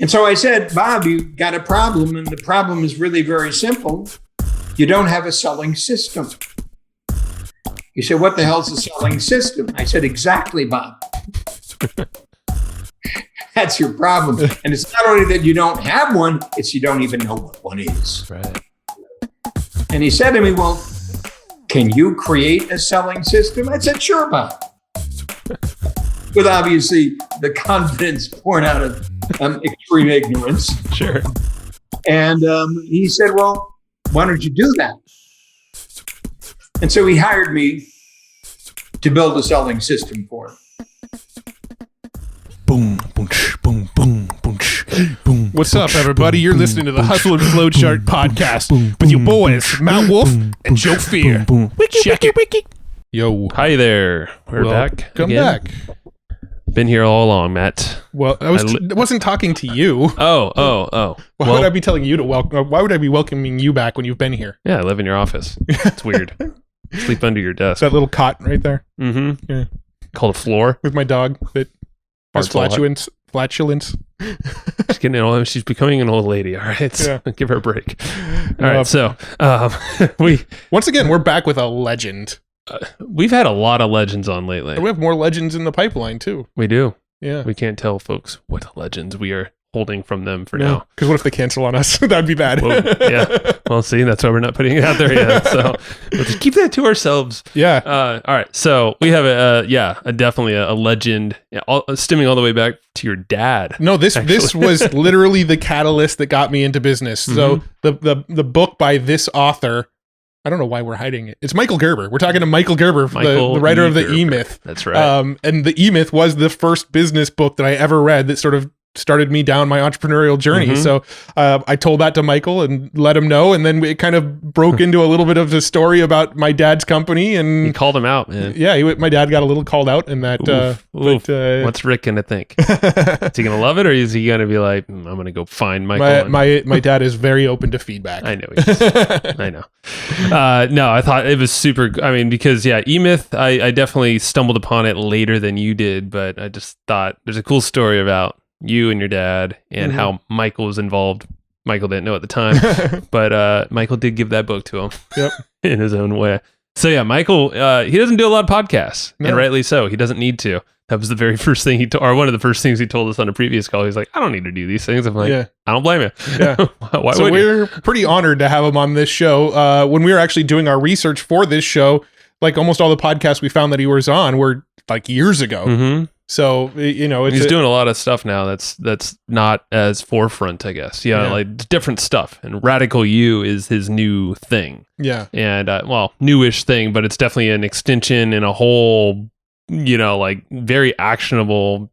And so I said, Bob, you got a problem, and the problem is really very simple. You don't have a selling system. He said, what the hell's a selling system? I said, exactly, Bob. That's your problem. And it's not only that you don't have one, it's you don't even know what one is. Right. And he said to me, well, can you create a selling system? I said, sure, Bob. With obviously the confidence born out of extreme ignorance. Sure. And he said, well, why don't you do that? And so he hired me to build a selling system for him. Boom, boom, boom, boom, boom, boom. What's up, everybody? You're listening to the Hustle and Flowchart podcast with your boys, Matt Wolf and Joe Fier. Check it. Yo. Hi there. We're back. Come again. back. Been here all along, Matt. Well, I wasn't talking to you. Oh. Why would I be telling you to welcome? Why would I be welcoming you back when you've been here? Yeah, I live in your office. It's weird. Sleep under your desk. That little cot right there. Mm-hmm. Yeah. Called a floor. With my dog that has Farts flatulence. She's getting old. She's becoming an old lady. All right. So give her a break. All right. So once again, we're back with a legend. We've had a lot of legends on lately. And we have more legends in the pipeline too. We do. Yeah. We can't tell folks what legends we are holding from them for now. Because what if they cancel on us? That'd be bad. Well, yeah. Well, see, that's why we're not putting it out there yet. So we'll just keep that to ourselves. Yeah. All right. So we have definitely a legend, stemming all the way back to your dad. No, this was literally the catalyst that got me into business. So the book by this author, I don't know why we're hiding it. It's Michael Gerber. We're talking to Michael Gerber, the writer of the E-Myth. That's right. And the E-Myth was the first business book that I ever read that sort of started me down my entrepreneurial journey. So I told that to Michael and let him know. And then it kind of broke into a little bit of the story about my dad's company. And he called him out, man. Yeah, my dad got a little called out in that. What's Rick going to think? Is he going to love it, or is he going to be like, I'm going to go find Michael? My dad is very open to feedback. I know he is. I know. No, I thought it was super. I mean, because E-Myth, I definitely stumbled upon it later than you did, but I just thought there's a cool story about you and your dad and how Michael was involved. Michael didn't know at the time, but Michael did give that book to him in his own way. So yeah, Michael, he doesn't do a lot of podcasts, and rightly so. He doesn't need to. That was the very first thing or one of the first things he told us on a previous call. He's like, I don't need to do these things. I'm like, I don't blame you. Yeah. Why so would we're pretty honored to have him on this show. When we were actually doing our research for this show, like almost all the podcasts we found that he was on were like years ago. Mm-hmm. So, he's doing a lot of stuff now that's not as forefront, I guess. Like different stuff. And Radical You is his new thing. Yeah. And, newish thing, but it's definitely an extension and a whole, like very actionable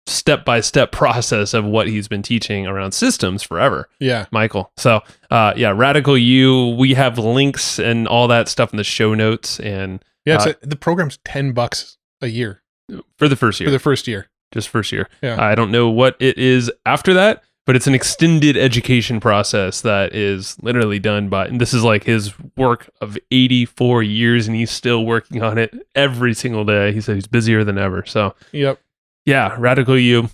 step-by-step process of what he's been teaching around systems forever. Yeah. Michael. So, Radical You, we have links and all that stuff in the show notes. And the program's $10 a year. For the first year. For the first year. Just first year. Yeah. I don't know what it is after that, but it's an extended education process that is literally done by, and this is like his work of 84 years, and he's still working on it every single day. He said he's busier than ever. So, yeah, Radical You.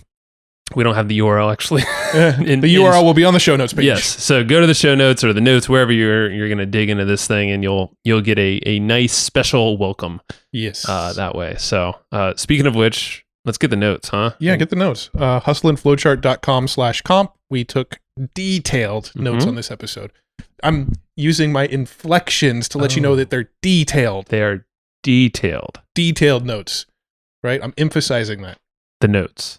We don't have the URL actually. The URL will be on the show notes page. Yes. So go to the show notes or the notes, wherever you're going to dig into this thing, and you'll get a nice special welcome. Yes. That way. So speaking of which, let's get the notes, huh? Yeah, get the notes. hustleandflowchart.com/comp. We took detailed notes on this episode. I'm using my inflections to let you know that they're detailed. They are detailed. Detailed notes. Right? I'm emphasizing that. The notes.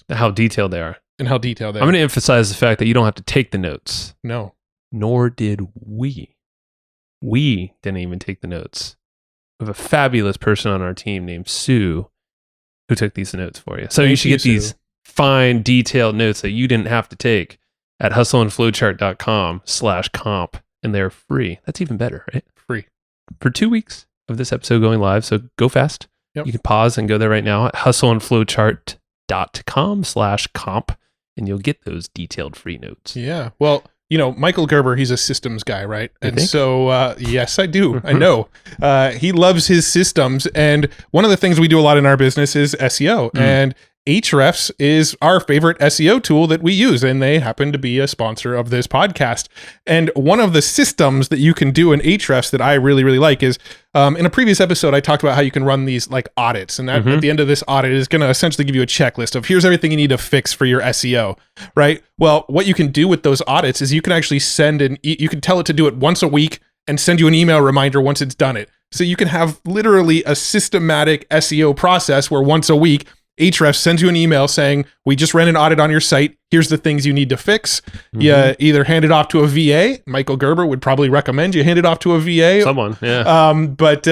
How detailed they are. And how detailed they are. I'm going to emphasize the fact that you don't have to take the notes. No. Nor did we. We didn't even take the notes. We have a fabulous person on our team named Sue who took these notes for you. So you should get these fine, detailed notes that you didn't have to take at hustleandflowchart.com/comp, and they're free. That's even better, right? Free. For 2 weeks of this episode going live, so go fast. Yep. You can pause and go there right now at hustleandflowchart.com/comp, and you'll get those detailed free notes. Yeah. Well, Michael Gerber, he's a systems guy, right? And so, yes, I do. I know. He loves his systems. And one of the things we do a lot in our business is SEO. And Ahrefs is our favorite SEO tool that we use, and they happen to be a sponsor of this podcast. And one of the systems that you can do in Ahrefs that I really, really like is, in a previous episode, I talked about how you can run these like audits, and that at the end of this audit is going to essentially give you a checklist of here's everything you need to fix for your SEO, right? Well, what you can do with those audits is you can actually you can tell it to do it once a week and send you an email reminder once it's done it. So you can have literally a systematic SEO process where once a week, Ahrefs sends you an email saying, we just ran an audit on your site. Here's the things you need to fix. You either hand it off to a VA. Michael Gerber would probably recommend you hand it off to a VA. Someone, yeah. But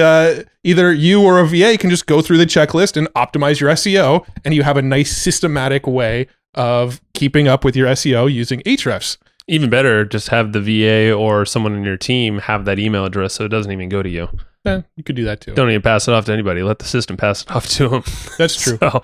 either you or a VA can just go through the checklist and optimize your SEO, and you have a nice systematic way of keeping up with your SEO using Ahrefs. Even better, just have the VA or someone in your team have that email address so it doesn't even go to you. You could do that too. Don't even pass it off to anybody. Let the system pass it off to them. That's true. So,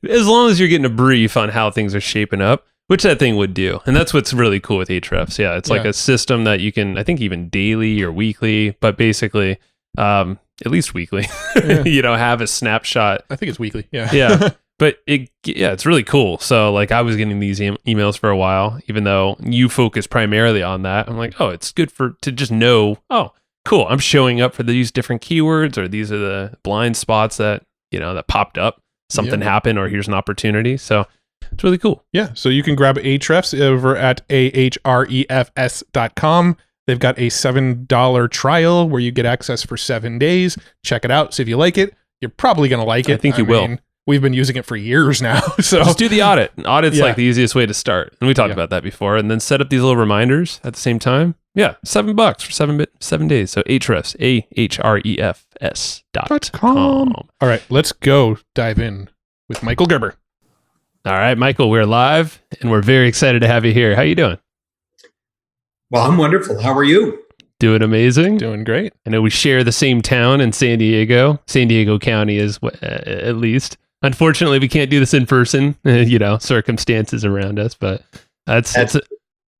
as long as you're getting a brief on how things are shaping up, which that thing would do. And that's what's really cool with Ahrefs. Yeah, it's like a system that you can, I think even daily or weekly, but basically at least weekly, have a snapshot. I think it's weekly. Yeah. Yeah. But it's really cool. So like I was getting these emails for a while, even though you focus primarily on that. I'm like, oh, it's good to just know, oh, cool, I'm showing up for these different keywords, or these are the blind spots that, that popped up. Something happened, or here's an opportunity. So it's really cool. Yeah. So you can grab Ahrefs over at ahrefs.com. They've got a $7 trial where you get access for 7 days. Check it out. See if you like it. You're probably going to like it. I think you will. We've been using it for years now. So just do the audit. Audit's like the easiest way to start. And we talked about that before. And then set up these little reminders at the same time. Yeah, $7 for 7 days. So Ahrefs, ahrefs.com. All right, let's go dive in with Michael Gerber. All right, Michael, we're live and we're very excited to have you here. How you doing? Well, I'm wonderful. How are you? Doing amazing. Doing great. I know we share the same town in San Diego County is at least. Unfortunately, we can't do this in person, circumstances around us, but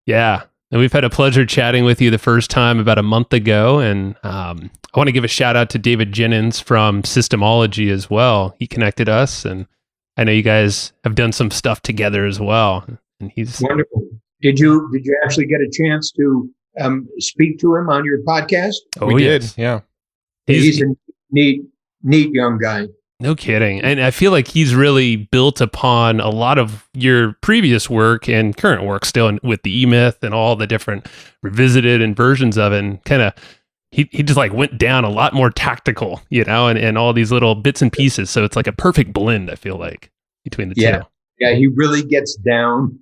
yeah. And we've had a pleasure chatting with you the first time about a month ago. And I want to give a shout out to David Jennings from Systemology as well. He connected us, and I know you guys have done some stuff together as well. And he's wonderful. Did you actually get a chance to speak to him on your podcast? Oh, we did. Yeah. He's a neat young guy. No kidding. And I feel like he's really built upon a lot of your previous work and current work still with the eMyth and all the different revisited and versions of it. And kind of, he just like went down a lot more tactical, and all these little bits and pieces. So it's like a perfect blend, I feel like, between the two. Yeah, he really gets down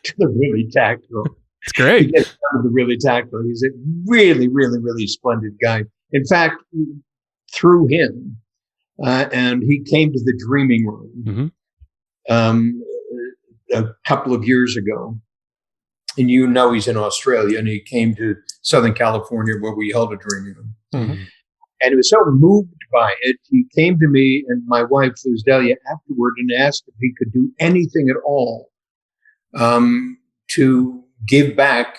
to the really tactical. It's great. He gets down to the really tactical. He's a really, really, really splendid guy. In fact, through him, and he came to the Dreaming Room a couple of years ago. And he's in Australia, and he came to Southern California where we held a Dreaming Room. And he was so moved by it, he came to me and my wife, Liz Delia, afterward and asked if he could do anything at all to give back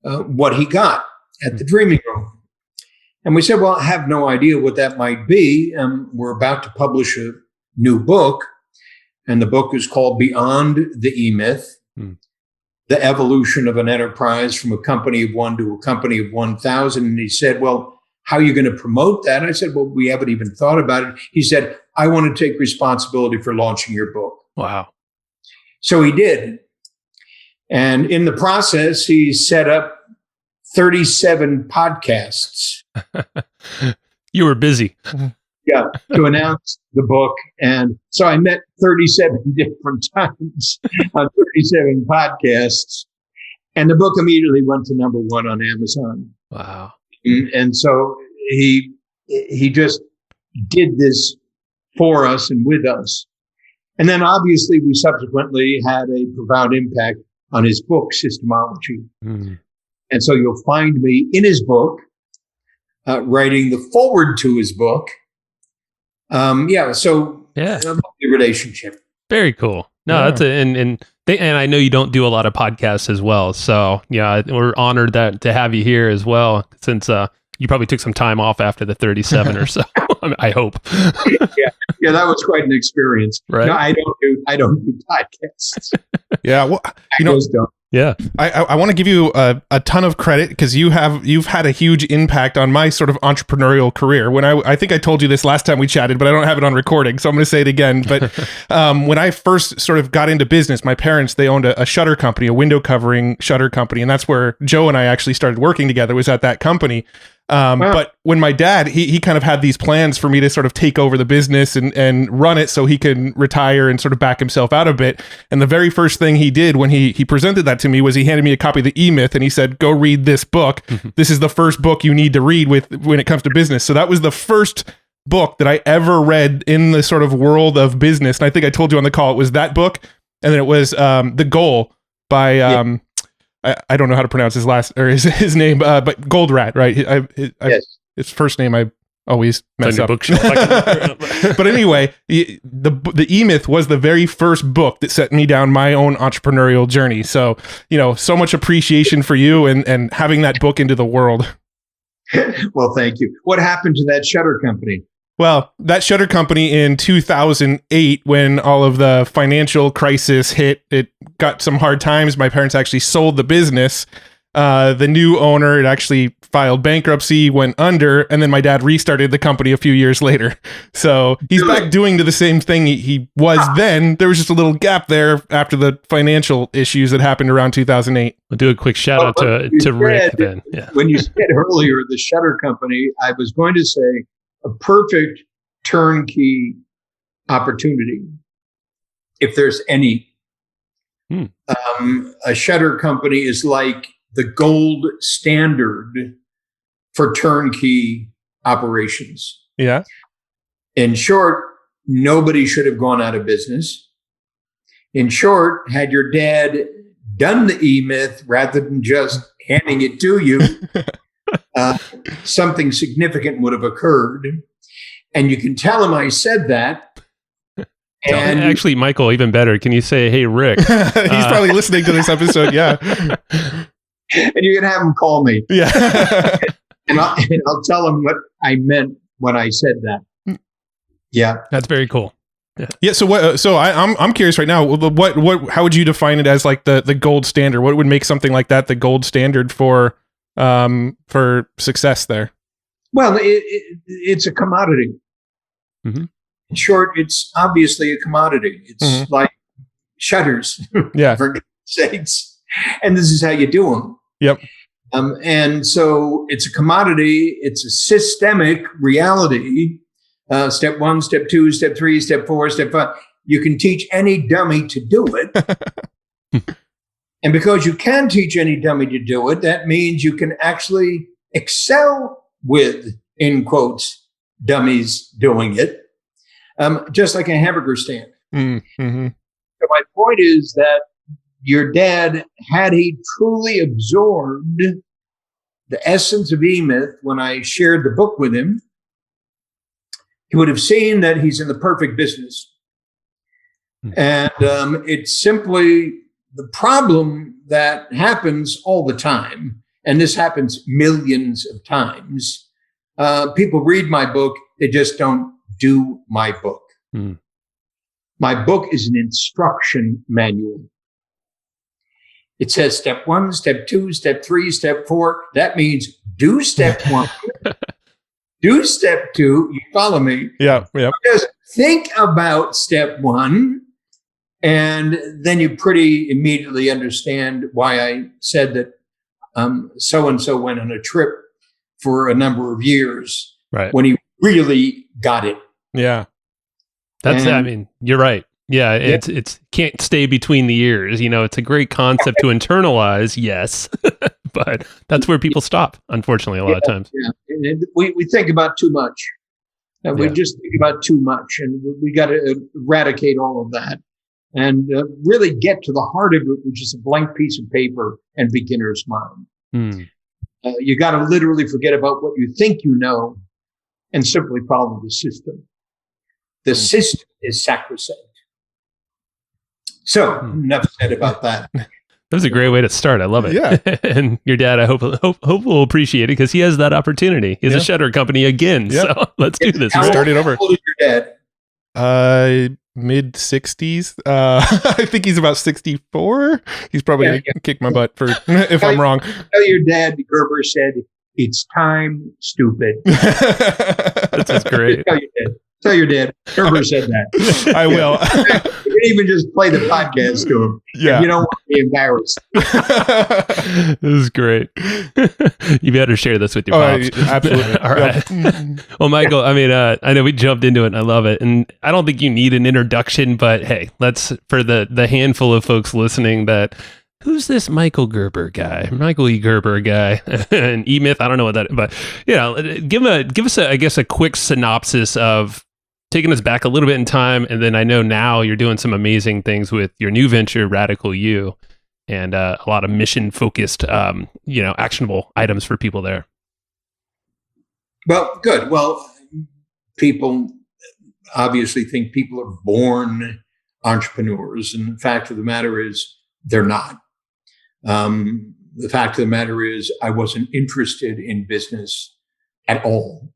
what he got at the Dreaming Room. And we said, well, I have no idea what that might be. We're about to publish a new book, and the book is called Beyond the eMyth, The Evolution of an Enterprise from a Company of One to a Company of 1,000. And he said, well, how are you going to promote that? And I said, well, we haven't even thought about it. He said, I want to take responsibility for launching your book. Wow. So he did. And in the process, he set up 37 podcasts. You were busy. Yeah, to announce the book. And so I met 37 different times on 37 podcasts. And the book immediately went to number one on Amazon. Wow. And so he just did this for us and with us. And then obviously we subsequently had a profound impact on his book, Systemology. And so you'll find me in his book, writing the forward to his book. So the relationship. Very cool. No, that's and I know you don't do a lot of podcasts as well. So yeah, we're honored to have you here as well, since You probably took some time off after the 37 or so. I hope. Yeah, that was quite an experience. Right? No, I don't do podcasts. Yeah, well, I just don't. Yeah. I want to give you a ton of credit because you've had a huge impact on my sort of entrepreneurial career. When I think I told you this last time we chatted, but I don't have it on recording, so I'm going to say it again. But when I first sort of got into business, my parents, they owned a shutter company, a window covering shutter company, and that's where Joe and I actually started working together, was at that company. Wow. But when my dad, he kind of had these plans for me to sort of take over the business and run it so he can retire and sort of back himself out a bit. And the very first thing he did when he presented that to me was he handed me a copy of the E-Myth and he said, go read this book. This is the first book you need to read when it comes to business. So that was the first book that I ever read in the sort of world of business. And I think I told you on the call, it was that book. And then it was The Goal by... I don't know how to pronounce his his name, but Goldratt, right? Yes. His first name I always mess up. Bookshelf. But anyway, the E-Myth was the very first book that set me down my own entrepreneurial journey. So, so much appreciation for you and having that book into the world. Well, thank you. What happened to that shutter company? Well, that shutter company in 2008, when all of the financial crisis hit, it got some hard times. My parents actually sold the business. The new owner, it actually filed bankruptcy, went under, and then my dad restarted the company a few years later. So he's back doing the same thing he was then. There was just a little gap there after the financial issues that happened around 2008. We'll do a quick shout out to Rick then. Yeah. When you said earlier the shutter company, I was going to say a perfect turnkey opportunity, if there's any. A shutter company is like the gold standard for turnkey operations. Yeah. In short, nobody should have gone out of business. In short, had your dad done the E-Myth rather than just handing it to you, something significant would have occurred. And you can tell him I said that. And actually, Michael, even better. Can you say, hey, Rick? He's probably listening to this episode. Yeah. And you can have him call me. Yeah. and I'll tell him what I meant when I said that. Yeah. That's very cool. Yeah. So what? So I'm curious right now. What? How would you define it as like the gold standard? What would make something like that the gold standard for success there? Well, it's a commodity. Mm-hmm. In short, it's obviously a commodity. It's like shutters, yeah, for God's sakes. And this is how you do them. Yep. And so it's a commodity. It's a systemic reality. Step 1, step 2, step 3, step 4, step 5. You can teach any dummy to do it. And because you can teach any dummy to do it, that means you can actually excel with, in quotes, dummies doing it, just like a hamburger stand. Mm-hmm. So my point is that your dad, had he truly absorbed the essence of E-Myth when I shared the book with him, he would have seen that he's in the perfect business. And it's simply the problem that happens all the time. And this happens millions of times. People read my book, they just don't do my book. My book is an instruction manual. It says step 1, step 2, step 3, step 4. That means do step 1, do step 2. You follow me? Yeah. Just think about step 1. And then you pretty immediately understand why I said that so-and-so went on a trip for a number of years, right, when he really got it. Yeah. I mean, you're right. Yeah. It's can't stay between the ears. It's a great concept to internalize. Yes. But that's where people stop, unfortunately, a lot of times. Yeah. And we think about too much. We just think about too much, and we got to eradicate all of that and really get to the heart of it, which is a blank piece of paper and beginner's mind. You got to literally forget about what you think you know and simply follow the system. The system is sacrosanct. So enough said about that. That was a great way to start. I love it. Yeah. And your dad, I hope will appreciate it because he has that opportunity. He has a shutter company again. Yeah. So let's do this. How Start it over. old is your dad? Mid 60s. I think he's about 64. He's probably gonna kick my butt for if I'm wrong. Tell your dad Gerber said, "It's time, stupid." That's great. Tell your dad. Gerber said that. I will. You can even just play the podcast to him. Yeah. You don't want to be embarrassed. This is great. You better share this with your pops. Absolutely. All right. Well, Michael, I mean, I know we jumped into it and I love it. And I don't think you need an introduction, but hey, let's, for the handful of folks listening that, who's this Michael Gerber guy? Michael E. Gerber guy. And E-Myth, I don't know what that is, but give us a quick synopsis of taking us back a little bit in time. And then I know now you're doing some amazing things with your new venture, Radical You, and a lot of mission focused, actionable items for people there. Well, good. Well, people obviously think people are born entrepreneurs. And the fact of the matter is they're not. The fact of the matter is I wasn't interested in business at all.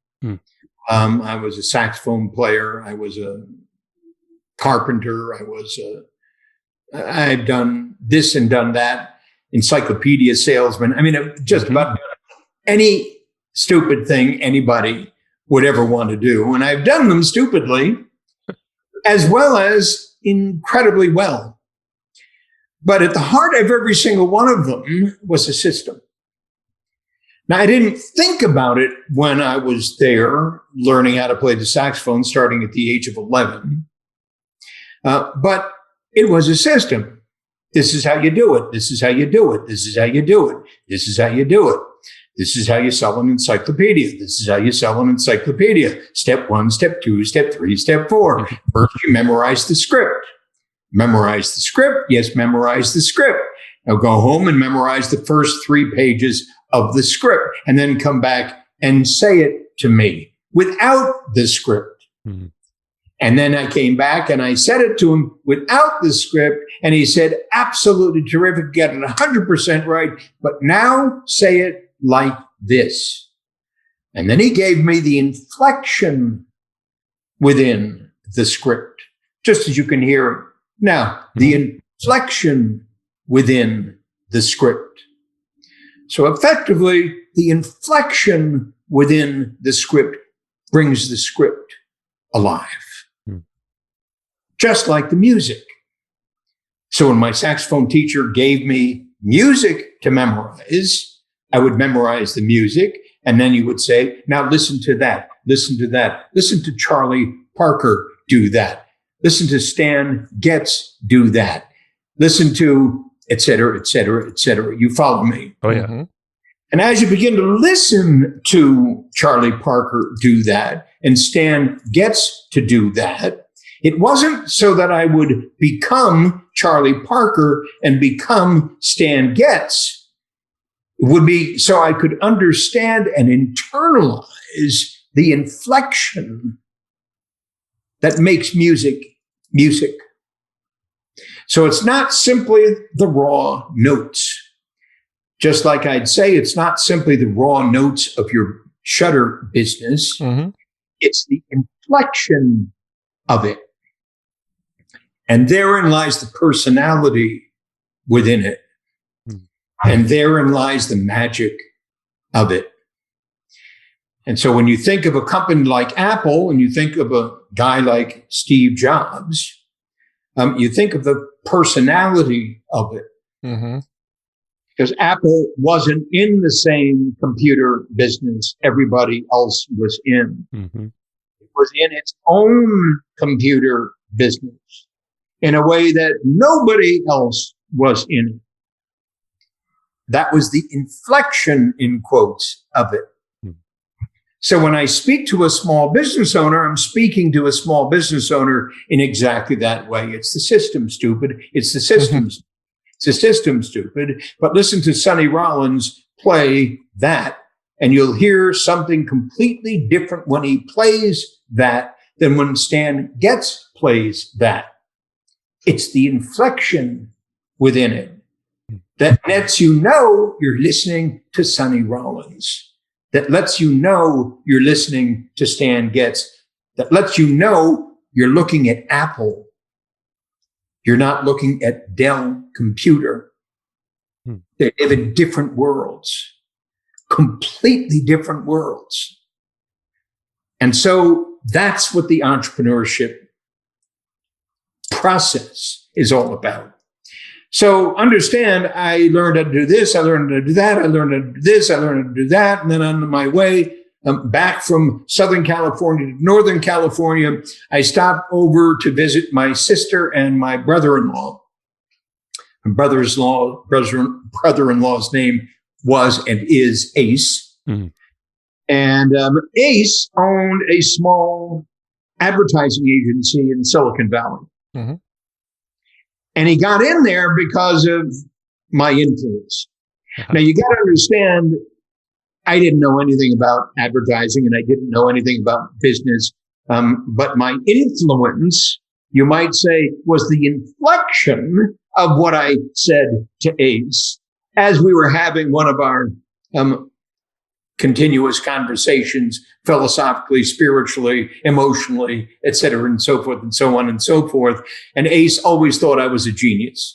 I was a saxophone player. I was a carpenter. I've done this and done that, encyclopedia salesman. I mean, just about any stupid thing anybody would ever want to do. And I've done them stupidly as well as incredibly well. But at the heart of every single one of them was a system. Now, I didn't think about it when I was there learning how to play the saxophone starting at the age of 11. But it was a system. This is how you do it. This is how you do it. This is how you do it. This is how you do it. This is how you sell an encyclopedia. This is how you sell an encyclopedia. Step 1, step 2, step 3, step 4. First, you memorize the script. Memorize the script. Yes, memorize the script. Now go home and memorize the first 3 pages of the script and then come back and say it to me without the script. Mm-hmm. And then I came back and I said it to him without the script. And he said, absolutely terrific. Get it 100% right. But now say it like this. And then he gave me the inflection within the script, just as you can hear it now, the inflection within the script. So effectively, the inflection within the script brings the script alive, just like the music. So when my saxophone teacher gave me music to memorize, I would memorize the music, and then he would say, now listen to that, listen to that, listen to Charlie Parker do that, listen to Stan Getz do that, listen to et cetera, et cetera, et cetera. You follow me? Oh, yeah. Mm-hmm. And as you begin to listen to Charlie Parker do that and Stan Getz to do that, it wasn't so that I would become Charlie Parker and become Stan Getz. It would be so I could understand and internalize the inflection that makes music music. So it's not simply the raw notes. Just like I'd say, it's not simply the raw notes of your shutter business. Mm-hmm. It's the inflection of it. And therein lies the personality within it. Mm-hmm. And therein lies the magic of it. And so when you think of a company like Apple and you think of a guy like Steve Jobs, you think of the personality of it. Mm-hmm. Because Apple wasn't in the same computer business everybody else was in. Mm-hmm. It was in its own computer business in a way that nobody else was in it. That was the inflection, in quotes, of it. So when I speak to a small business owner, I'm speaking to a small business owner in exactly that way. It's the system, stupid. It's the systems. Mm-hmm. It's the system, stupid. But listen to Sonny Rollins play that, and you'll hear something completely different when he plays that than when Stan Getz plays that. It's the inflection within it. that lets you know you're listening to Sonny Rollins, that lets you know you're listening to Stan Getz, that lets you know you're looking at Apple. You're not looking at Dell Computer. They live in different worlds, completely different worlds. And so that's what the entrepreneurship process is all about. So understand, I learned how to do this, I learned how to do that, I learned how to do this, I learned how to do that. And then on my way back from Southern California to Northern California, I stopped over to visit my sister and my brother-in-law. My brother-in-law's name was and is Ace. Mm-hmm. And Ace owned a small advertising agency in Silicon Valley. Mm-hmm. And he got in there because of my influence. Uh-huh. Now, you got to understand, I didn't know anything about advertising and I didn't know anything about business. But my influence, you might say, was the inflection of what I said to Ace as we were having one of our continuous conversations, philosophically, spiritually, emotionally, et cetera, and so forth, and so on and so forth. And Ace always thought I was a genius.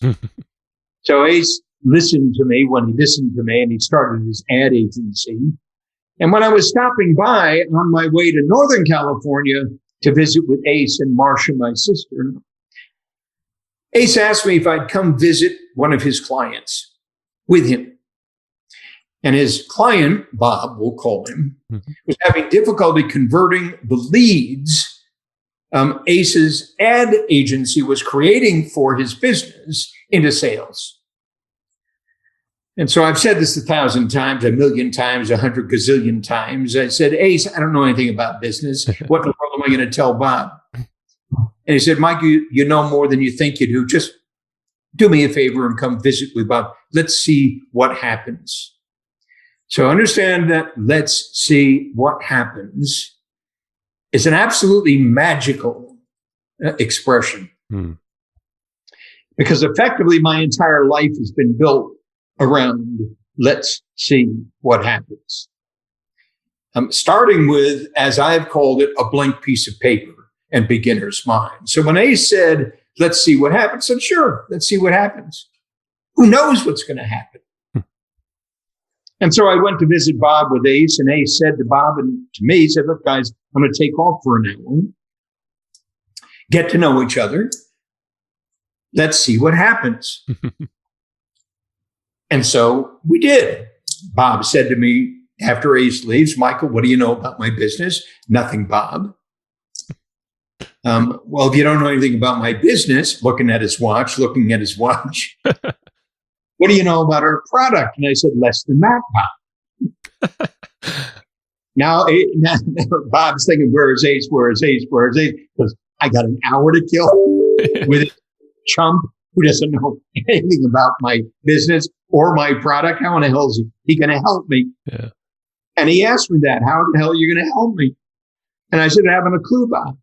So Ace listened to me when he listened to me, and he started his ad agency. And when I was stopping by on my way to Northern California to visit with Ace and Marcia, my sister, Ace asked me if I'd come visit one of his clients with him. And his client, Bob, we'll call him, was having difficulty converting the leads Ace's ad agency was creating for his business into sales. And so I've said this 1,000 times, 1,000,000 times, 100 gazillion times. I said, Ace, I don't know anything about business. What in the world am I going to tell Bob? And he said, Mike, you know more than you think you do. Just do me a favor and come visit with Bob. Let's see what happens. So understand that let's see what happens is an absolutely magical expression. Because effectively my entire life has been built around let's see what happens. Starting with, as I've called it, a blank piece of paper and beginner's mind. So when Ace said, let's see what happens, I said, sure, let's see what happens. Who knows what's going to happen? And so I went to visit Bob with Ace, and Ace said to Bob and to me, he said, look, guys, I'm going to take off for an hour, get to know each other. Let's see what happens. And so we did. Bob said to me after Ace leaves, Michael, what do you know about my business? Nothing, Bob. Well, if you don't know anything about my business, looking at his watch. What do you know about our product? And I said, less than that, Bob. Now, Bob's thinking, where's Ace? Because I got an hour to kill with a chump who doesn't know anything about my business or my product. How in the hell is he going to help me? Yeah. And he asked me that, how the hell are you going to help me? And I said, I haven't a clue, Bob.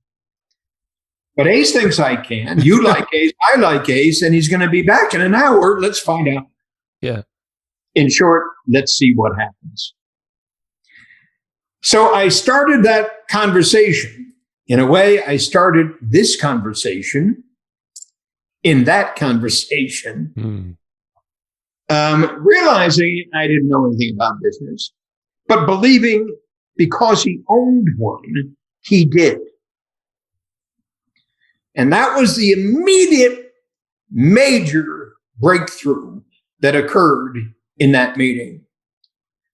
But Ace thinks I can. You like Ace. I like Ace. And he's going to be back in an hour. Let's find out. Yeah. In short, let's see what happens. So I started that conversation. In a way, I started this conversation in that conversation, realizing I didn't know anything about business, but believing because he owned one, he did. And that was the immediate major breakthrough that occurred in that meeting.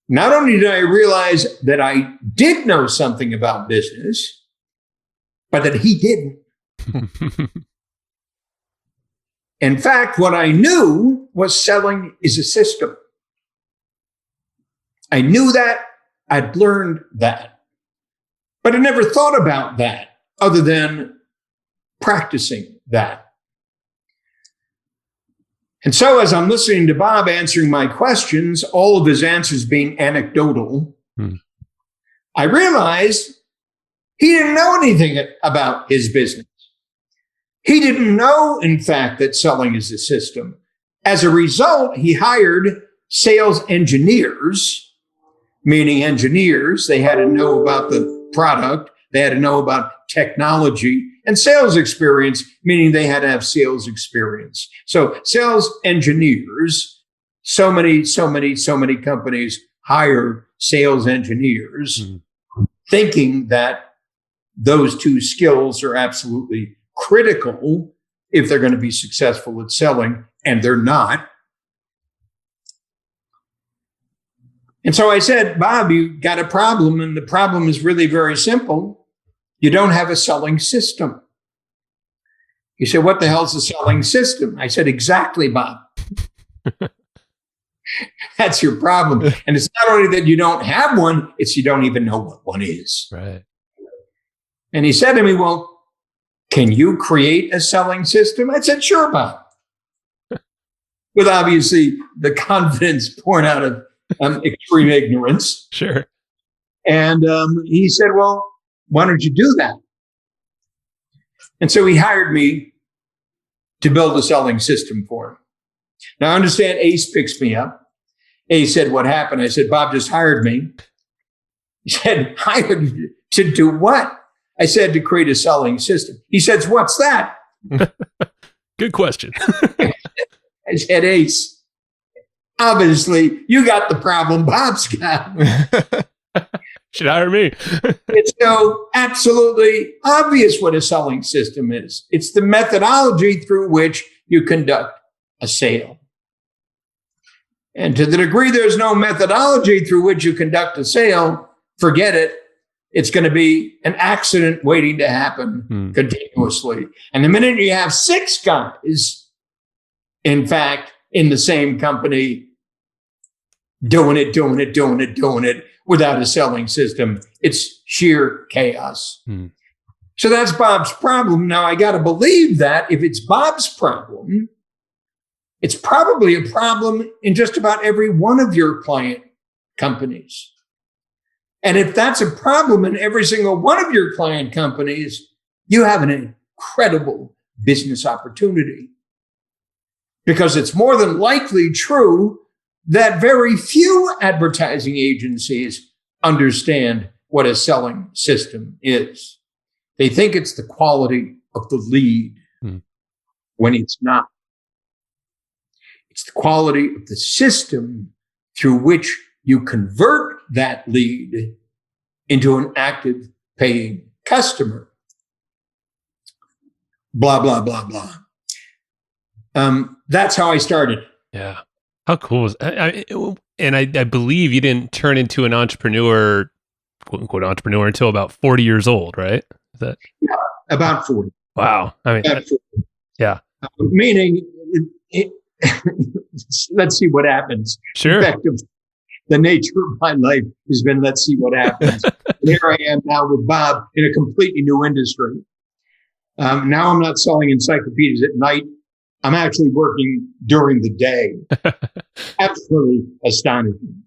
Not only did I realize that I did know something about business, but that he didn't. In fact, what I knew was selling is a system. I knew that. I'd learned that. But I never thought about that other than practicing that. And so as I'm listening to Bob answering my questions, all of his answers being anecdotal, I realized he didn't know anything about his business. He didn't know, in fact, that selling is a system. As a result, he hired sales engineers, meaning engineers. They had to know about the product. They had to know about technology, and sales experience, meaning they had to have sales experience. So sales engineers, so many companies hire sales engineers thinking that those two skills are absolutely critical if they're going to be successful at selling, and they're not. And so I said, Bob, you got a problem, and the problem is really very simple. You don't have a selling system. He said, what the hell's a selling system? I said, exactly, Bob. That's your problem. And it's not only that you don't have one, it's you don't even know what one is. Right. And he said to me, well, can you create a selling system? I said, sure, Bob. With obviously the confidence born out of extreme ignorance. Sure. And he said, well, why don't you do that? And so he hired me to build a selling system for him. Now, I understand Ace picks me up. Ace said, what happened? I said, Bob just hired me. He said, hired you to do what? I said, to create a selling system. He says, what's that? Good question. I said, Ace, obviously, you got the problem Bob's got. Should hire me. It's so absolutely obvious what a selling system is. It's the methodology through which you conduct a sale. And to the degree there's no methodology through which you conduct a sale, forget it. It's going to be an accident waiting to happen continuously. And the minute you have 6 guys, in fact, in the same company, doing it without a selling system, it's sheer chaos. So that's Bob's problem. Now, I got to believe that if it's Bob's problem, it's probably a problem in just about every one of your client companies. And if that's a problem in every single one of your client companies, you have an incredible business opportunity. Because it's more than likely true that very few advertising agencies understand what a selling system is. They think it's the quality of the lead when it's not. It's the quality of the system through which you convert that lead into an active paying customer. Blah, blah, blah, blah. That's how I started. Yeah. How cool is and I believe you didn't turn into an entrepreneur, quote unquote entrepreneur, until about 40 years old, right? Is that? Yeah, about 40. Wow. I mean, yeah. Meaning, let's see what happens. Sure. The nature of my life has been, let's see what happens. Here I am now with Bob in a completely new industry. Now I'm not selling encyclopedias at night. I'm actually working during the day. Absolutely astonishing.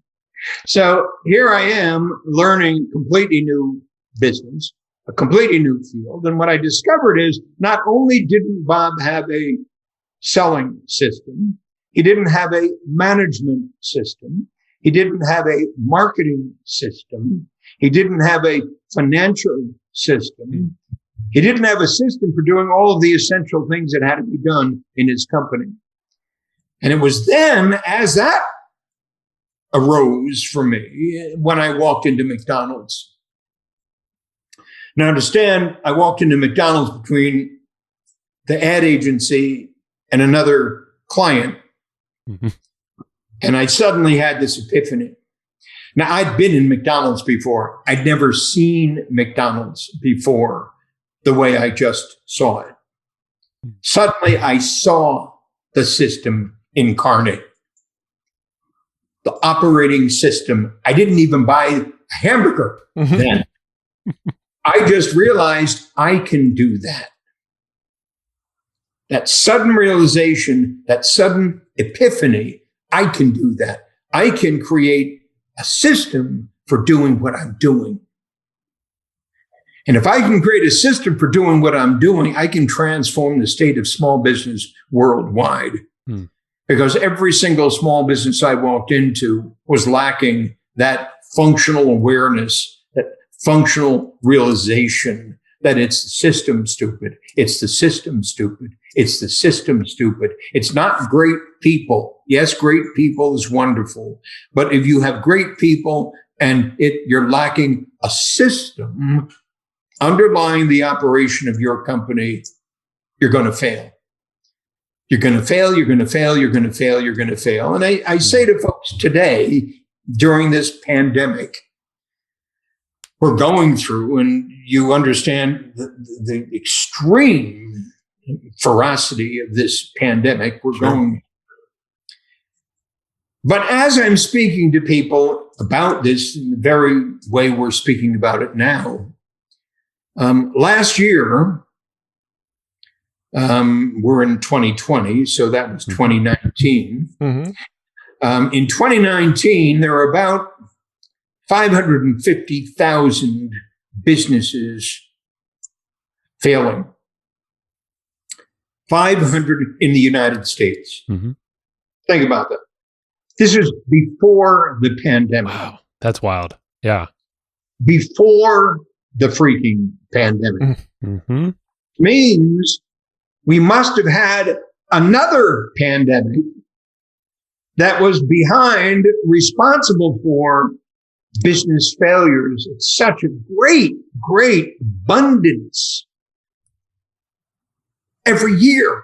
So here I am learning completely new business, a completely new field. And what I discovered is not only didn't Bob have a selling system, he didn't have a management system. He didn't have a marketing system. He didn't have a financial system. He didn't have a system for doing all of the essential things that had to be done in his company. And it was then, as that arose for me, when I walked into McDonald's. Now, understand, I walked into McDonald's between the ad agency and another client. And I suddenly had this epiphany. Now, I'd been in McDonald's before. I'd never seen McDonald's before the way I just saw it. Suddenly, I saw the system incarnate, the operating system. I didn't even buy a hamburger then. I just realized I can do that. That sudden realization, that sudden epiphany, I can do that. I can create a system for doing what I'm doing. And if I can create a system for doing what I'm doing, I can transform the state of small business worldwide. because every single small business I walked into was lacking that functional awareness, that functional realization that it's the system stupid. It's the system stupid. It's the system stupid. It's not great people. Yes, great people is wonderful. But if you have great people and you're lacking a system underlying the operation of your company, you're going to fail. You're going to fail, you're going to fail, you're going to fail, you're going to fail. And I say to folks today, during this pandemic we're going through, and you understand the extreme ferocity of this pandemic we're going. But as I'm speaking to people about this in the very way we're speaking about it now, last year, we're in 2020, so that was 2019. Mm-hmm. In 2019, there were about 550,000 businesses failing. 500 in the United States. Mm-hmm. Think about that. This is before the pandemic. Wow, that's wild. Yeah. Before the freaking pandemic. Mm-hmm. Means we must have had another pandemic that was behind, responsible for business failures. It's such a great, great abundance every year.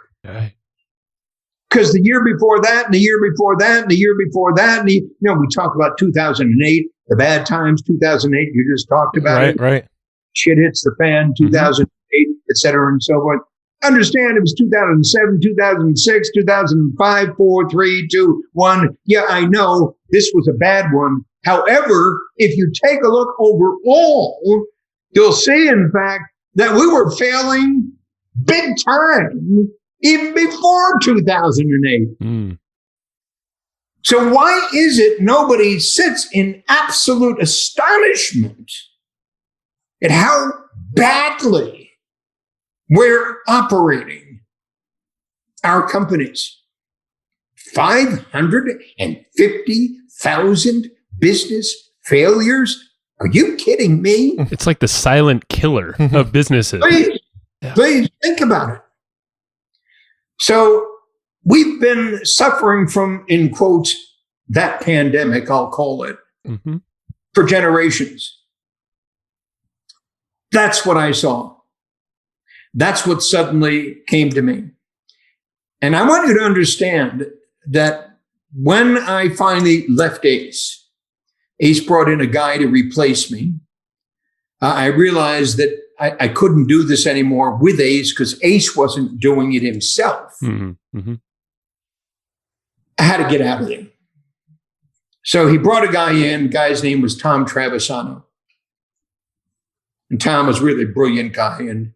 Because the year before that, and the year before that, and the year before that, and we talk about 2008, the bad times, 2008, you just talked about it. Right. Shit hits the fan, 2008, et cetera, and so on. Understand it was 2007, 2006, 2005, 4, 3, 2, 1. Yeah, I know this was a bad one. However, if you take a look overall, you'll see, in fact, that we were failing big time even before 2008. Mm. So why is it nobody sits in absolute astonishment at how badly we're operating our companies? 550,000 business failures? Are you kidding me? It's like the silent killer of businesses. Please think about it. So we've been suffering from, in quotes, that pandemic, I'll call it, for generations. That's what I saw. That's what suddenly came to me. And I want you to understand that when I finally left Ace brought in a guy to replace me. I realized that I couldn't do this anymore with Ace because Ace wasn't doing it himself. I had to get out of there. So he brought a guy in. The guy's name was Tom Travisano. And Tom was really a brilliant guy. And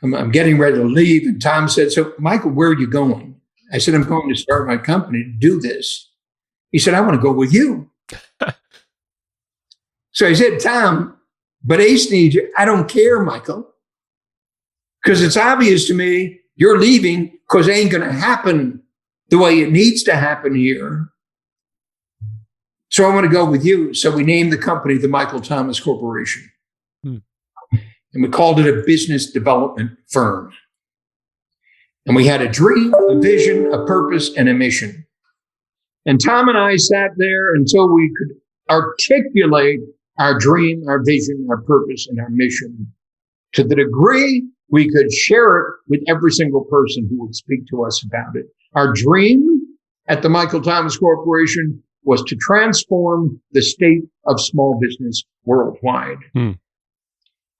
I'm getting ready to leave. And Tom said, "So, Michael, where are you going?" I said, "I'm going to start my company to do this." He said, "I want to go with you." So I said, "Tom, but Ace needs you." "I don't care, Michael, because it's obvious to me you're leaving because it ain't going to happen the way it needs to happen here. So I want to go with you." So we named the company the Michael Thomas Corporation. And we called it a business development firm. And we had a dream, a vision, a purpose, and a mission. And Tom and I sat there until we could articulate our dream, our vision, our purpose, and our mission to the degree we could share it with every single person who would speak to us about it. Our dream at the Michael Thomas Corporation was to transform the state of small business worldwide.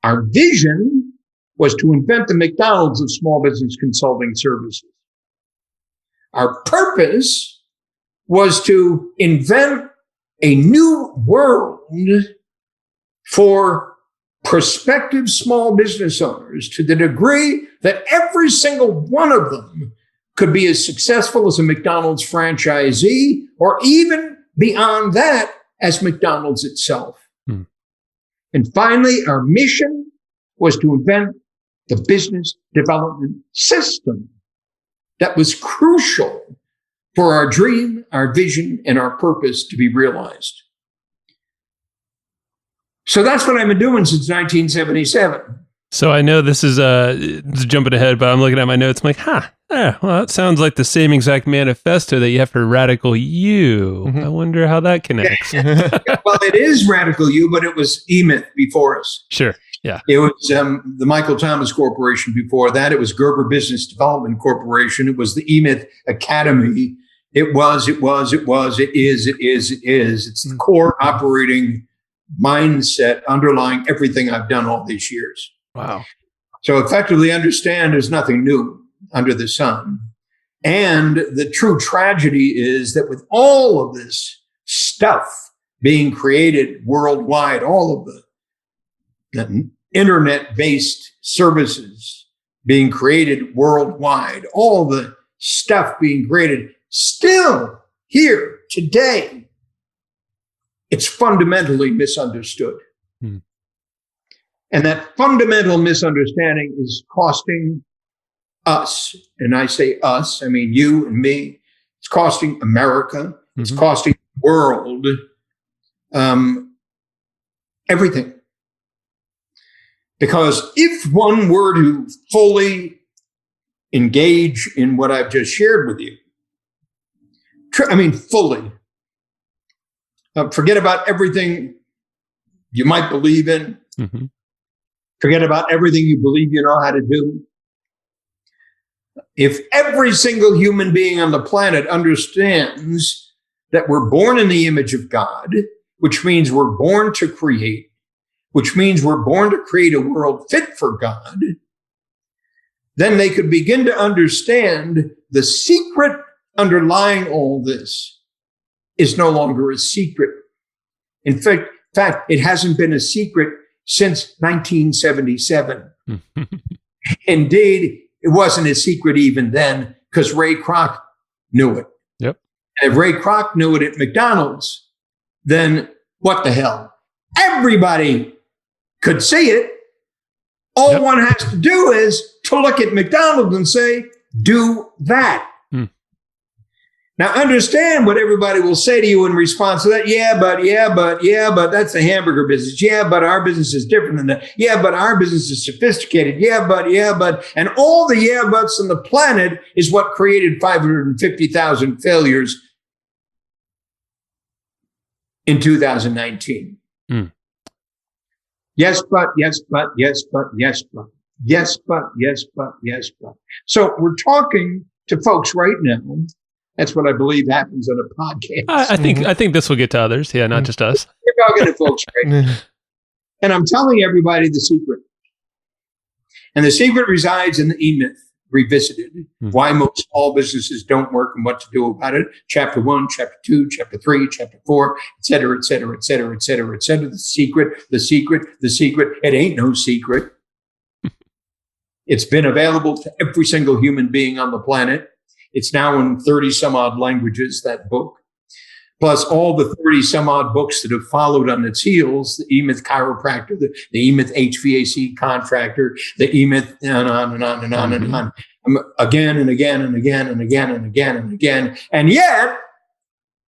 Our vision was to invent the McDonald's of small business consulting services. Our purpose was to invent a new world for prospective small business owners to the degree that every single one of them could be as successful as a McDonald's franchisee, or even beyond that as McDonald's itself. And finally, our mission was to invent the business development system that was crucial for our dream, our vision, and our purpose to be realized. So that's what I've been doing since 1977. So I know this is jumping ahead, but I'm looking at my notes. I'm like, well, that sounds like the same exact manifesto that you have for Radical You. I wonder how that connects. Well, it is Radical You, but it was E-Myth before us. Sure. Yeah. It was the Michael Thomas Corporation before that. It was Gerber Business Development Corporation. It was the E-Myth Academy. It is. It's the core operating mindset underlying everything I've done all these years. Wow. So effectively understand there's nothing new under the sun. And the true tragedy is that with all of this stuff being created worldwide, all of the internet-based services being created worldwide, all the stuff being created still here today, it's fundamentally misunderstood. And that fundamental misunderstanding is costing us, and I say us, I mean you and me, it's costing America, it's costing the world, everything. Because if one were to fully engage in what I've just shared with you, fully, forget about everything you might believe in, forget about everything you believe you know how to do. If every single human being on the planet understands that we're born in the image of God, which means we're born to create, which means we're born to create a world fit for God, then they could begin to understand the secret underlying all this is no longer a secret. In fact, it hasn't been a secret since 1977. Indeed, it wasn't a secret even then because Ray Kroc knew it. Yep. And if Ray Kroc knew it at McDonald's, then what the hell? Everybody could see it. All one has to do is to look at McDonald's and say, do that. Now, understand what everybody will say to you in response to that. Yeah, but that's the hamburger business. Yeah, but our business is different than that. Yeah, but our business is sophisticated. Yeah, but. And all the yeah, buts on the planet is what created 550,000 failures in 2019. Yes, but. So we're talking to folks right now. That's what I believe happens on a podcast. I think this will get to others. Yeah, not just us. We're talking to folks right now. And I'm telling everybody the secret. And the secret resides in the E-Myth Revisited. Why most small businesses don't work and what to do about it. Chapter 1, Chapter 2, Chapter 3, Chapter 4, et cetera, et cetera, et cetera, et cetera, et cetera. The secret. It ain't no secret. It's been available to every single human being on the planet. It's now in 30 some odd languages, that book, plus all the 30 some odd books that have followed on its heels, the E-Myth chiropractor, the E-Myth HVAC contractor, the E-Myth, and on and on and on and on, again and again and again and again and again and again. And yet,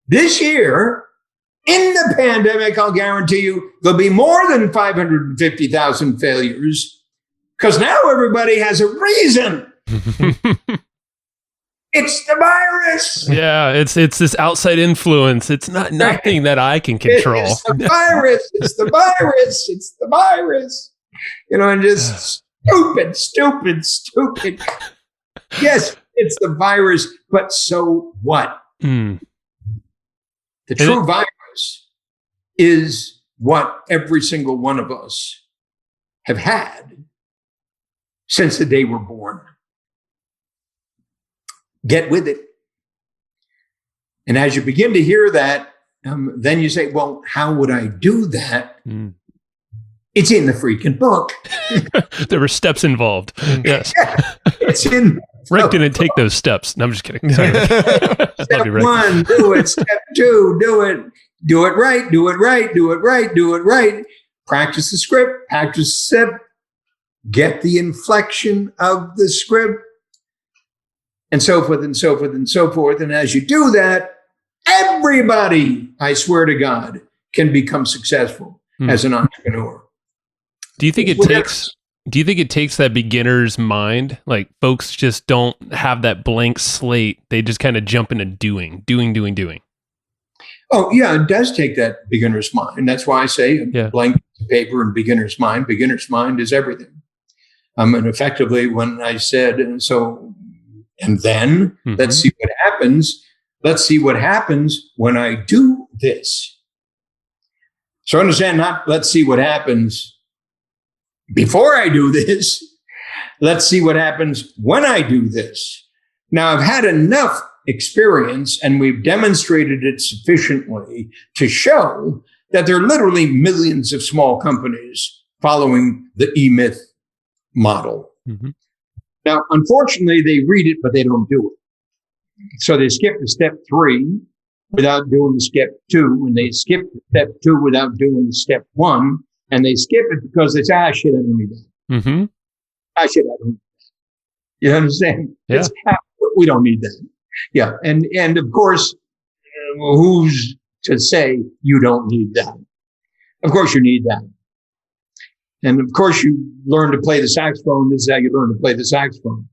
this year, in the pandemic, I'll guarantee you, there'll be more than 550,000 failures because now everybody has a reason. It's the virus. Yeah, it's this outside influence. It's not nothing that I can control. It's the virus. It's the virus. It's the virus. And just stupid. Yes, it's the virus, but so what? The true virus is what every single one of us have had since the day we're born. Get with it. And as you begin to hear that, then you say, well, how would I do that? It's in the freaking book. There were steps involved. Yes. It's in. Rick didn't take those steps. No, I'm just kidding. Sorry. Step 1, do it. Step 2, do it. Do it right. Do it right. Do it right. Do it right. Practice the script. Practice the sip. Get the inflection of the script. and so forth and so forth and so forth. And as you do that, everybody, I swear to God, can become successful as an entrepreneur. Do you think it takes that beginner's mind? Like folks just don't have that blank slate. They just kind of jump into doing. Oh, yeah, it does take that beginner's mind. And that's why I say blank paper and beginner's mind. Beginner's mind is everything. And effectively, when I said, and then let's see what happens. Let's see what happens when I do this. So understand, not let's see what happens before I do this. Let's see what happens when I do this. Now, I've had enough experience and we've demonstrated it sufficiently to show that there are literally millions of small companies following the E-Myth model. Now, unfortunately, they read it, but they don't do it. So they skip to step 3 without doing step 2, and they skip to step 2 without doing step 1, and they skip it because they say, shit, I don't need that. Shit, I don't need that. You understand? Yeah. We don't need that. Yeah. And of course, who's to say you don't need that? Of course you need that. And of course you learn to play the saxophone. This is how you learn to play the saxophone.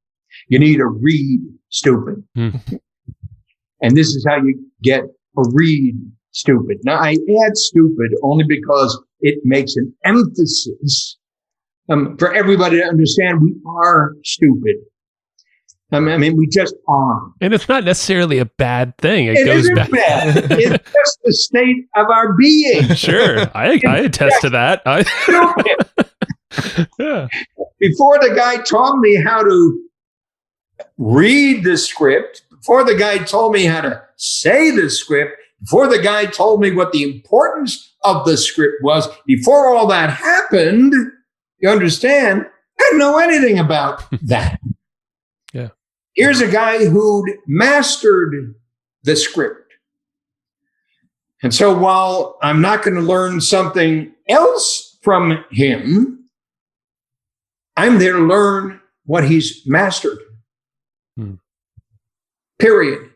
You need a reed stupid. And this is how you get a reed stupid. Now I add stupid only because it makes an emphasis for everybody to understand we are stupid. I mean, we just are. And it's not necessarily a bad thing. It goes isn't back. bad. It's just the state of our being. Sure. I attest to that. Yeah. Before the guy taught me how to read the script, before the guy told me how to say the script, before the guy told me what the importance of the script was, before all that happened, you understand, I didn't know anything about that. Yeah. Here's a guy who'd mastered the script. And so while I'm not going to learn something else from him, I'm there to learn what he's mastered. Period.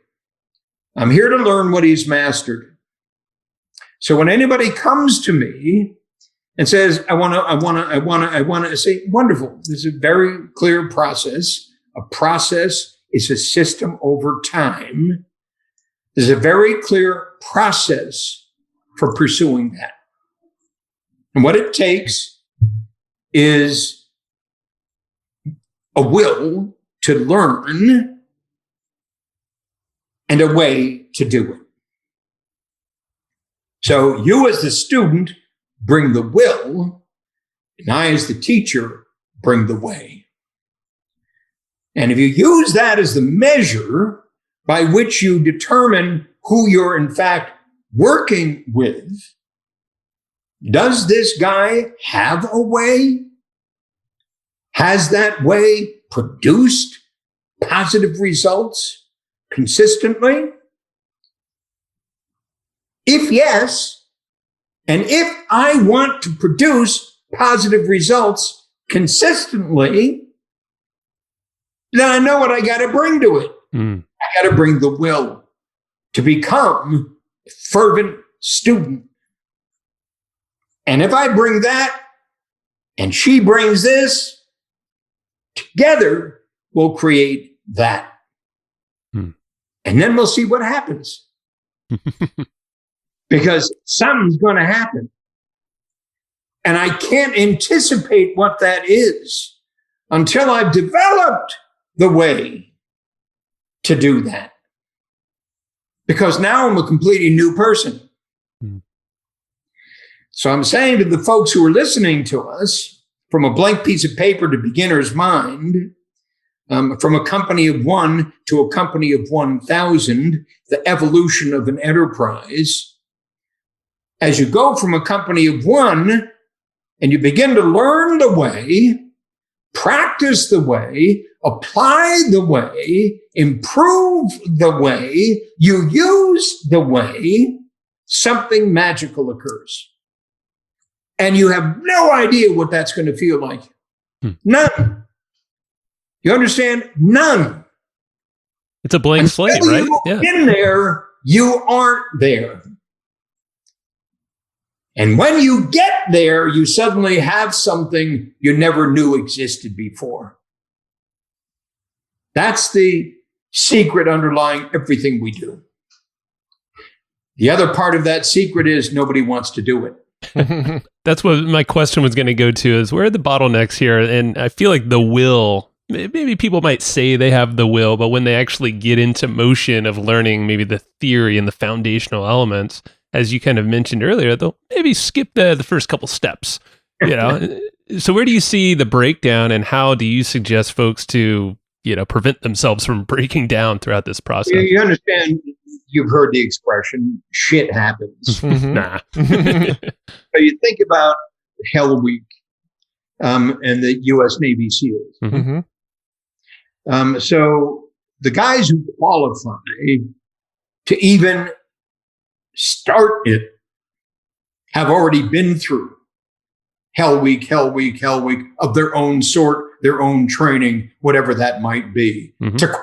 I'm here to learn what he's mastered. So when anybody comes to me and says, I want to say, wonderful. This is a very clear process. A process is a system over time. There's a very clear process for pursuing that. And what it takes is a will to learn and a way to do it. So you as the student bring the will, and I as the teacher bring the way. And if you use that as the measure by which you determine who you're in fact working with, does this guy have a way? Has that way produced positive results consistently? If yes, and if I want to produce positive results consistently, then I know what I got to bring to it. I got to bring the will to become a fervent student. And if I bring that and she brings this, together we'll create that. And then we'll see what happens. Because something's going to happen. And I can't anticipate what that is until I've developed the way to do that. Because now I'm a completely new person. So I'm saying to the folks who are listening to us, from a blank piece of paper to beginner's mind, from a company of 1 to a company of 1,000, the evolution of an enterprise. As you go from a company of 1 and you begin to learn the way, practice the way, apply the way, improve the way, you use the way, something magical occurs. And you have no idea what that's going to feel like. None. You understand? None. It's a blank slate, Until right? you've been there, you aren't there. And when you get there, you suddenly have something you never knew existed before. That's the secret underlying everything we do. The other part of that secret is nobody wants to do it. That's what my question was going to go to, is where are the bottlenecks here? And I feel like the will, maybe people might say they have the will, but when they actually get into motion of learning maybe the theory and the foundational elements, as you kind of mentioned earlier, they'll maybe skip the first couple steps, So where do you see the breakdown, and how do you suggest folks to, prevent themselves from breaking down throughout this process? You understand, you've heard the expression, shit happens. Nah. So you think about Hell Week and the U.S. Navy SEALs. So the guys who qualify to even start it have already been through Hell Week of their own sort, their own training, whatever that might be. To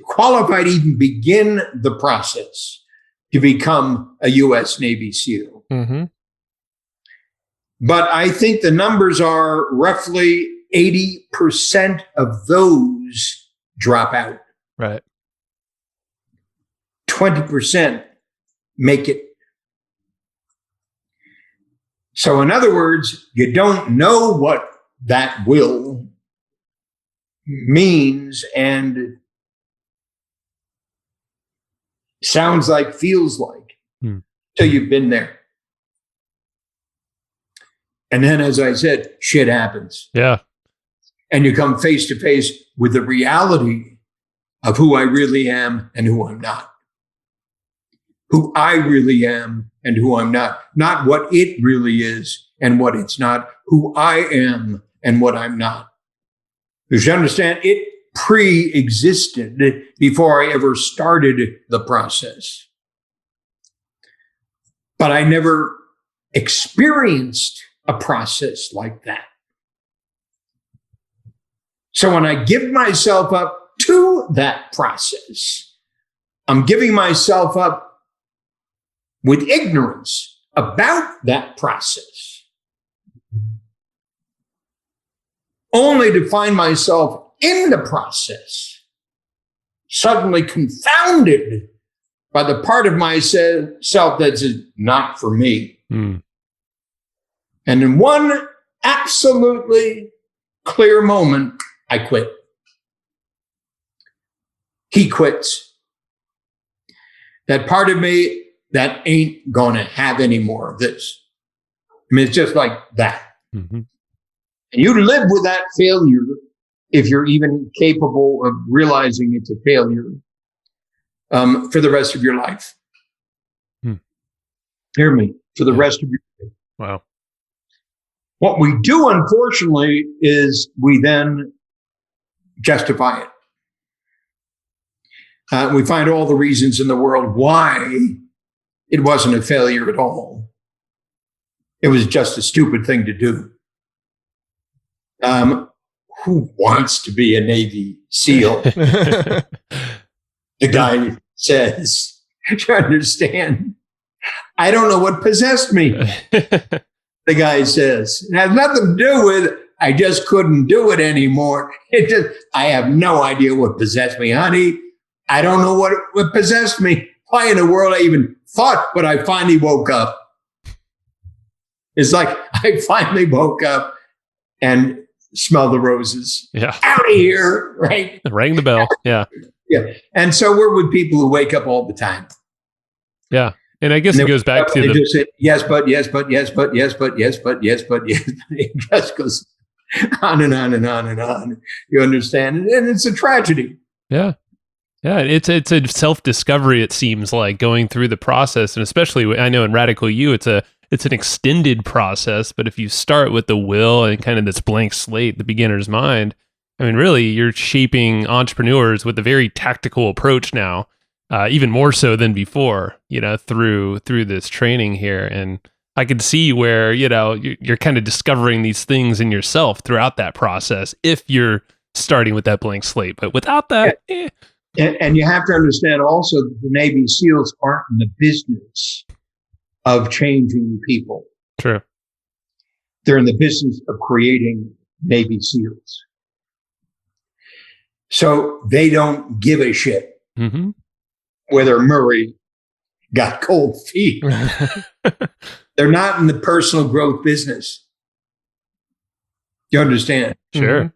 qualify to even begin the process to become a U.S. Navy SEAL. But I think the numbers are roughly 80% of those drop out. Right. 20% make it. So in other words, you don't know what that will means and sounds like, feels like, till you've been there. And then, as I said, shit happens. Yeah. And you come face to face with the reality of who I really am and who I'm not. Who I really am and who I'm not. Not what it really is and what it's not. Who I am and what I'm not. Because you understand, it pre-existed before I ever started the process. But I never experienced a process like that. So when I give myself up to that process, I'm giving myself up with ignorance about that process, only to find myself in the process, suddenly confounded by the part of myself that's not for me. And in one absolutely clear moment, I quit. He quits. That part of me that ain't gonna have any more of this. I mean, it's just like that. And you live with that failure, if you're even capable of realizing it's a failure, for the rest of your life. Hear me, for the rest of your life. Wow. What we do, unfortunately, is we then justify it. We find all the reasons in the world why it wasn't a failure at all. It was just a stupid thing to do. Who wants to be a Navy SEAL? The guy says, you understand? I don't know what possessed me. The guy says, it has nothing to do with, I just couldn't do it anymore. I have no idea what possessed me, honey. I don't know what possessed me. Why in the world I even thought, but I finally woke up. It's like I finally woke up and smelled the roses. Yeah. Out of here, right? Rang the bell. Yeah. Yeah. And so we're with people who wake up all the time. Yeah. And I guess it goes back to the just say, yes, but yes, but yes, but yes, but yes, but yes, but yes. It just goes on and on and on and on. You understand? And it's a tragedy. Yeah. Yeah, it's a self-discovery, it seems like, going through the process. And especially, I know in Radical You, it's an extended process. But if you start with the will and kind of this blank slate, the beginner's mind, I mean, really, you're shaping entrepreneurs with a very tactical approach now, even more so than before, through this training here. And I could see where, you're kind of discovering these things in yourself throughout that process if you're starting with that blank slate. But without that, And you have to understand also that the Navy SEALs aren't in the business of changing people. True. They're in the business of creating Navy SEALs. So they don't give a shit whether Murray got cold feet. They're not in the personal growth business. You understand? Sure.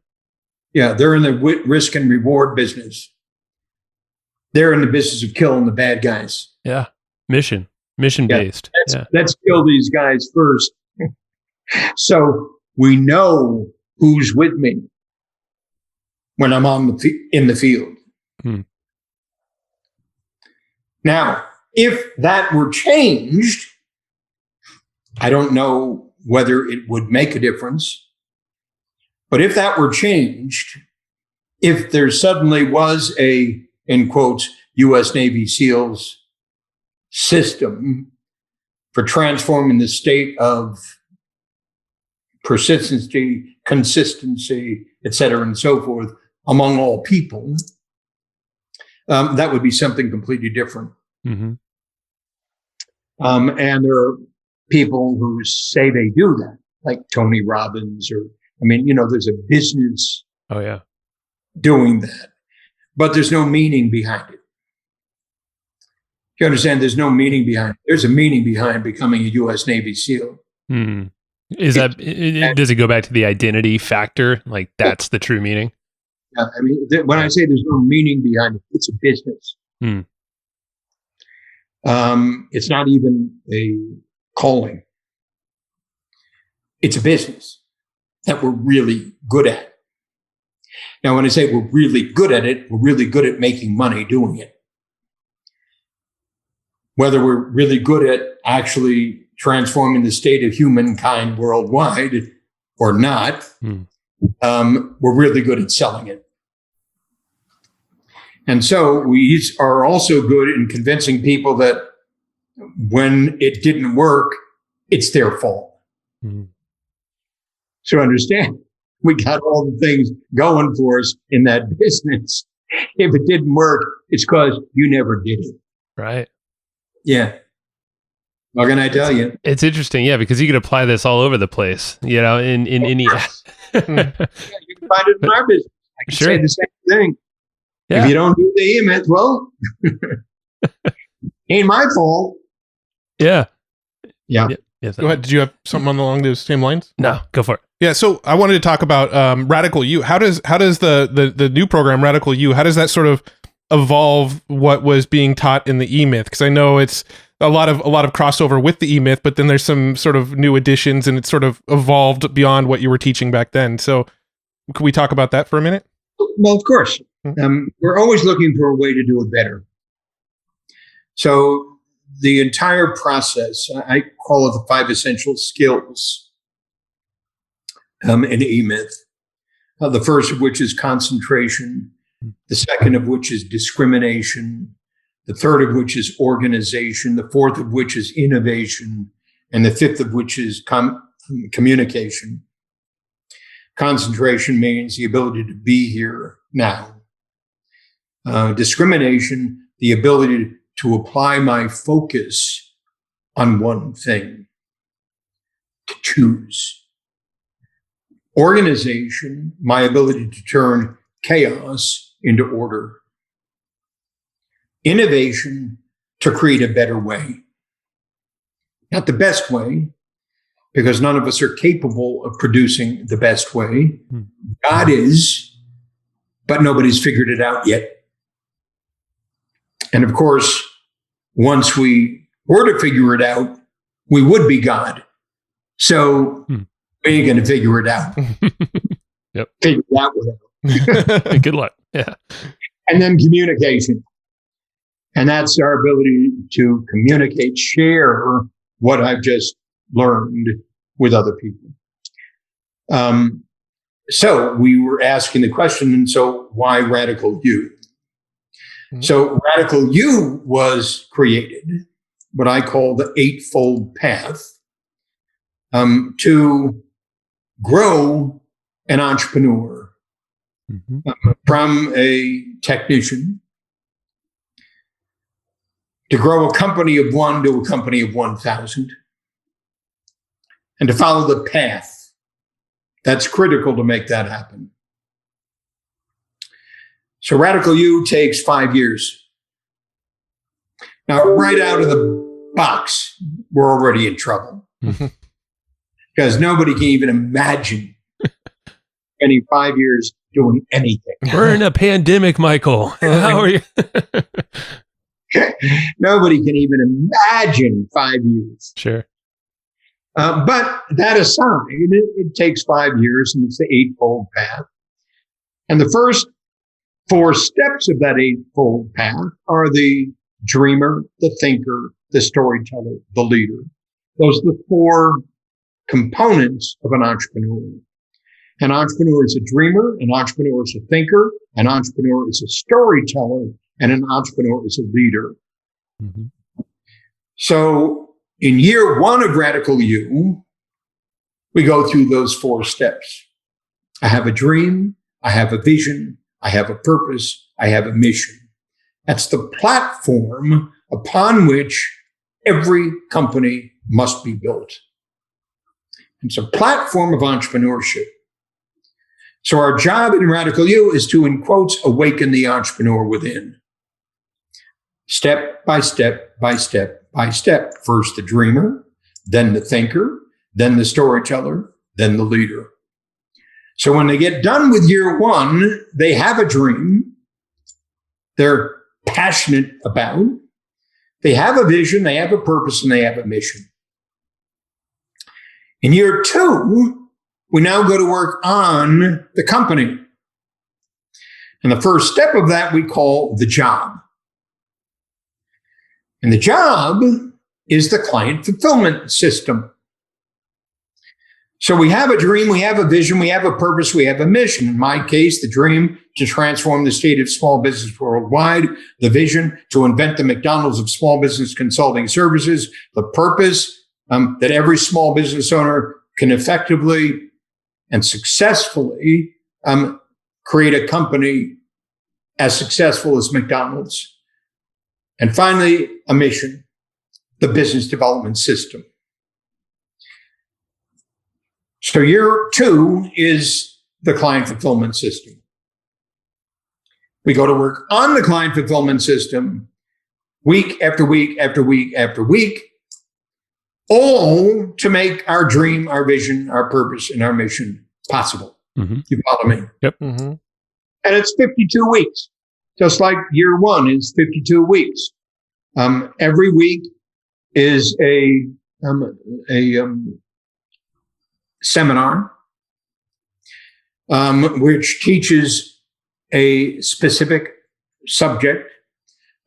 Yeah, they're in the risk and reward business. They're in the business of killing the bad guys. Yeah. Mission based. Let's kill these guys first. So we know who's with me when I'm in the field. Now, if that were changed, I don't know whether it would make a difference. But if that were changed, if there suddenly was a, in quotes, U.S. Navy SEALs system for transforming the state of persistency, consistency, et cetera, and so forth among all people, that would be something completely different. And there are people who say they do that, like Tony Robbins, or, there's a business doing that, but there's no meaning behind it. You understand? There's no meaning behind it. There's a meaning behind becoming a U.S. Navy SEAL. Does it go back to the identity factor? Like that's the true meaning? Yeah, when I say there's no meaning behind it, it's a business. It's not even a calling. It's a business that we're really good at. Now, when I say we're really good at it, we're really good at making money doing it. Whether we're really good at actually transforming the state of humankind worldwide or not, we're really good at selling it. And so we are also good in convincing people that when it didn't work, it's their fault. So understand, we got all the things going for us in that business. If it didn't work, it's because you never did it. Right. Yeah. What can I tell you? It's interesting, because you could apply this all over the place, in any. Yeah, you can find it in our business. I can say the same thing. Yeah. If you don't do the email, well, ain't my fault. Yeah. Go ahead. Did you have something along those same lines? No, go for it. Yeah. So I wanted to talk about Radical You. How does the new program Radical You, how does that sort of evolve what was being taught in the E-Myth? Because I know it's a lot of crossover with the E-Myth, but then there's some sort of new additions, and it's sort of evolved beyond what you were teaching back then. So can we talk about that for a minute? Well, of course. We're always looking for a way to do it better. So the entire process, I call it the 5 essential skills in E-Myth. The first of which is concentration. The second of which is discrimination. The third of which is organization. The fourth of which is innovation. And the fifth of which is communication. Concentration means the ability to be here now. Discrimination, the ability to apply my focus on one thing, to choose. Organization, my ability to turn chaos into order. Innovation, to create a better way. Not the best way, because none of us are capable of producing the best way. God is, but nobody's figured it out yet. And of course, once we were to figure it out, we would be God. So we ain't going to figure it out. Figure it out without. Good luck. Yeah. And then communication. And that's our ability to communicate, share what I've just learned with other people. So we were asking the question, and so why Radical You? So Radical You was created, what I call the 8-fold path, to grow an entrepreneur from a technician to grow a company of one to a company of 1,000 and to follow the path that's critical to make that happen. So Radical You takes 5 years. Now, right out of the box, we're already in trouble because nobody can even imagine spending 5 years doing anything. We're in a pandemic, Michael. How are you? Nobody can even imagine 5 years. Sure. But that aside, it takes 5 years, and it's the eightfold path. And the first 4 steps of that eightfold path are the dreamer, the thinker, the storyteller, the leader. Those are the 4 components of an entrepreneur. An entrepreneur is a dreamer, an entrepreneur is a thinker, an entrepreneur is a storyteller, and an entrepreneur is a leader. So in year 1 of Radical You, we go through those 4 steps. I have a dream, I have a vision, I have a purpose, I have a mission. That's the platform upon which every company must be built. It's a platform of entrepreneurship. So our job in Radical You is to, in quotes, awaken the entrepreneur within. Step by step by step by step. First the dreamer, then the thinker, then the storyteller, then the leader. So when they get done with year 1, they have a dream they're passionate about. They have a vision, they have a purpose, and they have a mission. In year 2, we now go to work on the company. And the first step of that we call the job. And the job is the client fulfillment system. So we have a dream, we have a vision, we have a purpose, we have a mission. In my case, the dream to transform the state of small business worldwide, the vision to invent the McDonald's of small business consulting services, the purpose that every small business owner can effectively and successfully create a company as successful as McDonald's. And finally, a mission, the business development system. So year 2 is the client fulfillment system. We go to work on the client fulfillment system week after week after week after week, all to make our dream, our vision, our purpose, and our mission possible. You follow me? Yep. And it's 52 weeks, just like year 1 is 52 weeks. Every week is a seminar which teaches a specific subject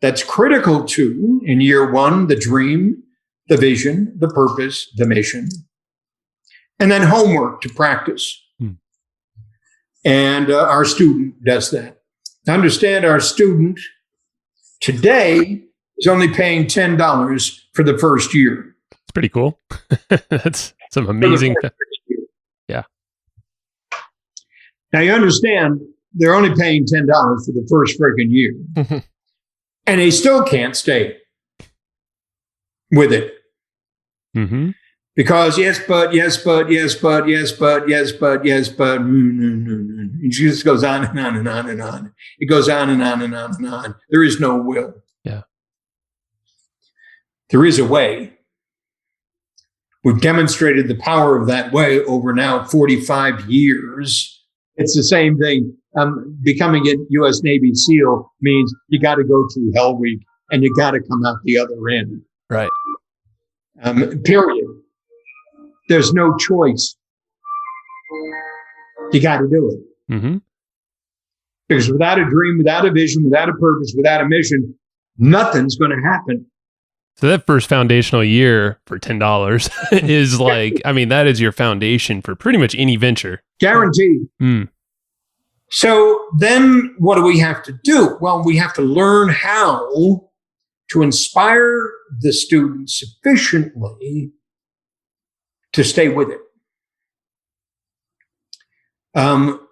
that's critical to, in year 1, the dream, the vision, the purpose, the mission, and then homework to practice. And our student does that. Understand, our student today is only paying $10 for the first year. It's pretty cool. That's some amazing. Yeah. Now you understand, they're only paying $10 for the first freaking year. And they still can't stay with it. Because yes, but. It just goes on and on and on and on. It goes on and on and on and on. There is no will. Yeah. There is a way. We've demonstrated the power of that way over now 45 years. It's the same thing. Becoming a U.S. Navy SEAL means you got to go through Hell Week and you got to come out the other end. Right. Period. There's no choice. You got to do it. Because without a dream, without a vision, without a purpose, without a mission, nothing's going to happen. So that first foundational year for $10 is like, I mean, that is your foundation for pretty much any venture. Guaranteed. So then what do we have to do? Well, we have to learn how to inspire the student sufficiently to stay with it.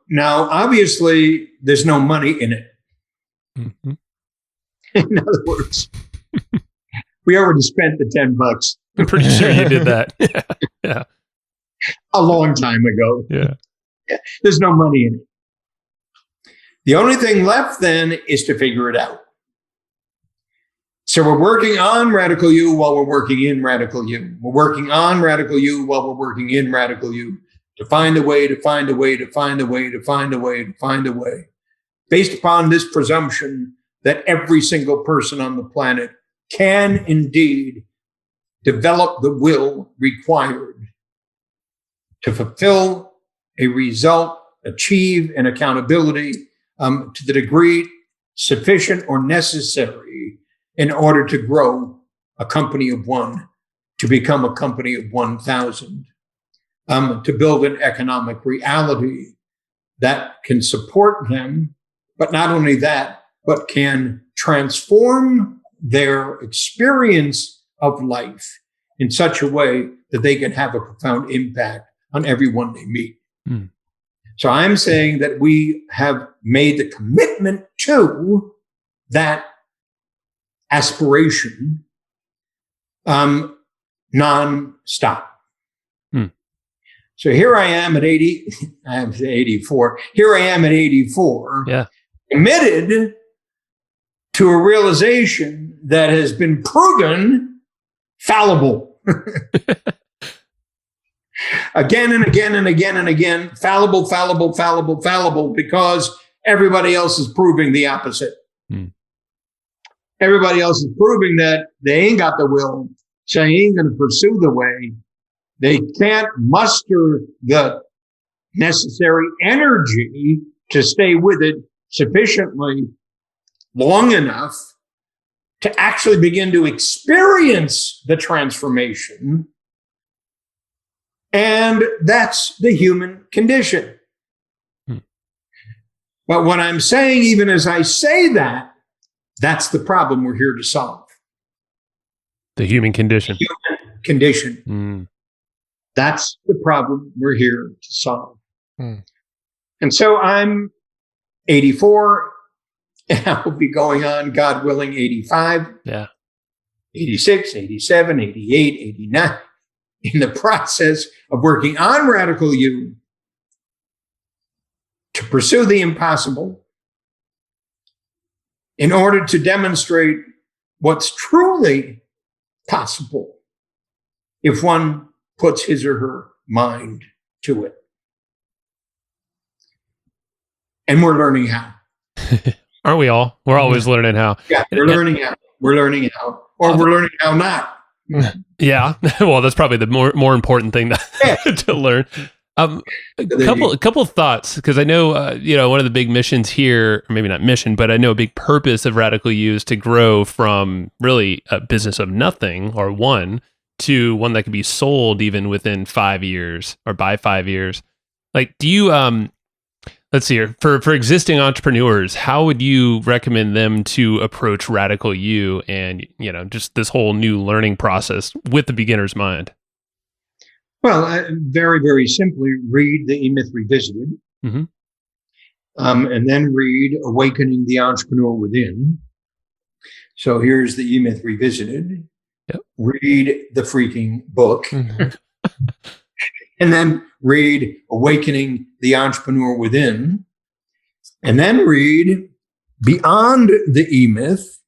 Now, obviously, there's no money in it. Mhm. In other words, we already spent the $10 I'm pretty sure you did that. Yeah. a long time ago. Yeah. There's no money in it. The only thing left then is to figure it out. So we're working on Radical You while we're working in Radical You. We're working on Radical You while we're working in Radical You to find a way, to find a way, to find a way, to find a way, to find a way, based upon this presumption that every single person on the planet can indeed develop the will required to fulfill a result, achieve an accountability to the degree sufficient or necessary in order to grow a company of one, to become a company of 1,000, to build an economic reality that can support them, but not only that, but can transform their experience of life in such a way that they can have a profound impact on everyone they meet. Hmm. So I'm saying that we have made the commitment to that aspiration non-stop. Hmm. So here I am at 80, I am 84. Here I am at 84, Yeah. committed to a realization that has been proven fallible. Again and again and again and again, fallible, fallible, fallible, fallible, because everybody else is proving the opposite. Hmm. Everybody else is proving that they ain't got the will, so they ain't going to pursue the way. They can't muster the necessary energy to stay with it sufficiently long enough to actually begin to experience the transformation. And that's the human condition. Hmm. But what I'm saying, even as I say that, that's the problem we're here to solve. The human condition. Human condition. Hmm. That's the problem we're here to solve. Hmm. And so I'm 84, and I will be going on, God willing, 85, Yeah. 86, 87, 88, 89, in the process of working on Radical You to pursue the impossible in order to demonstrate what's truly possible if one puts his or her mind to it. And we're learning how. Aren't we all? We're always learning how. Yeah, we're learning how. We're learning how. Or we're learning how not. Yeah. Well, that's probably the more important thing to learn. A couple of thoughts, because I know one of the big missions here, or maybe not mission, but I know a big purpose of Radical You is to grow from really a business of nothing or one to one that could be sold even within 5 years or by 5 years. Like, do you let's see here, for existing entrepreneurs, how would you recommend them to approach Radical You and just this whole new learning process with the beginner's mind? Well, very, very simply, read the E-Myth Revisited, Mm-hmm. And then read Awakening the Entrepreneur Within. So here's the E-Myth Revisited. Yep. Read the freaking book. Mhm. And then read Awakening the Entrepreneur Within. And then read Beyond the E-Myth,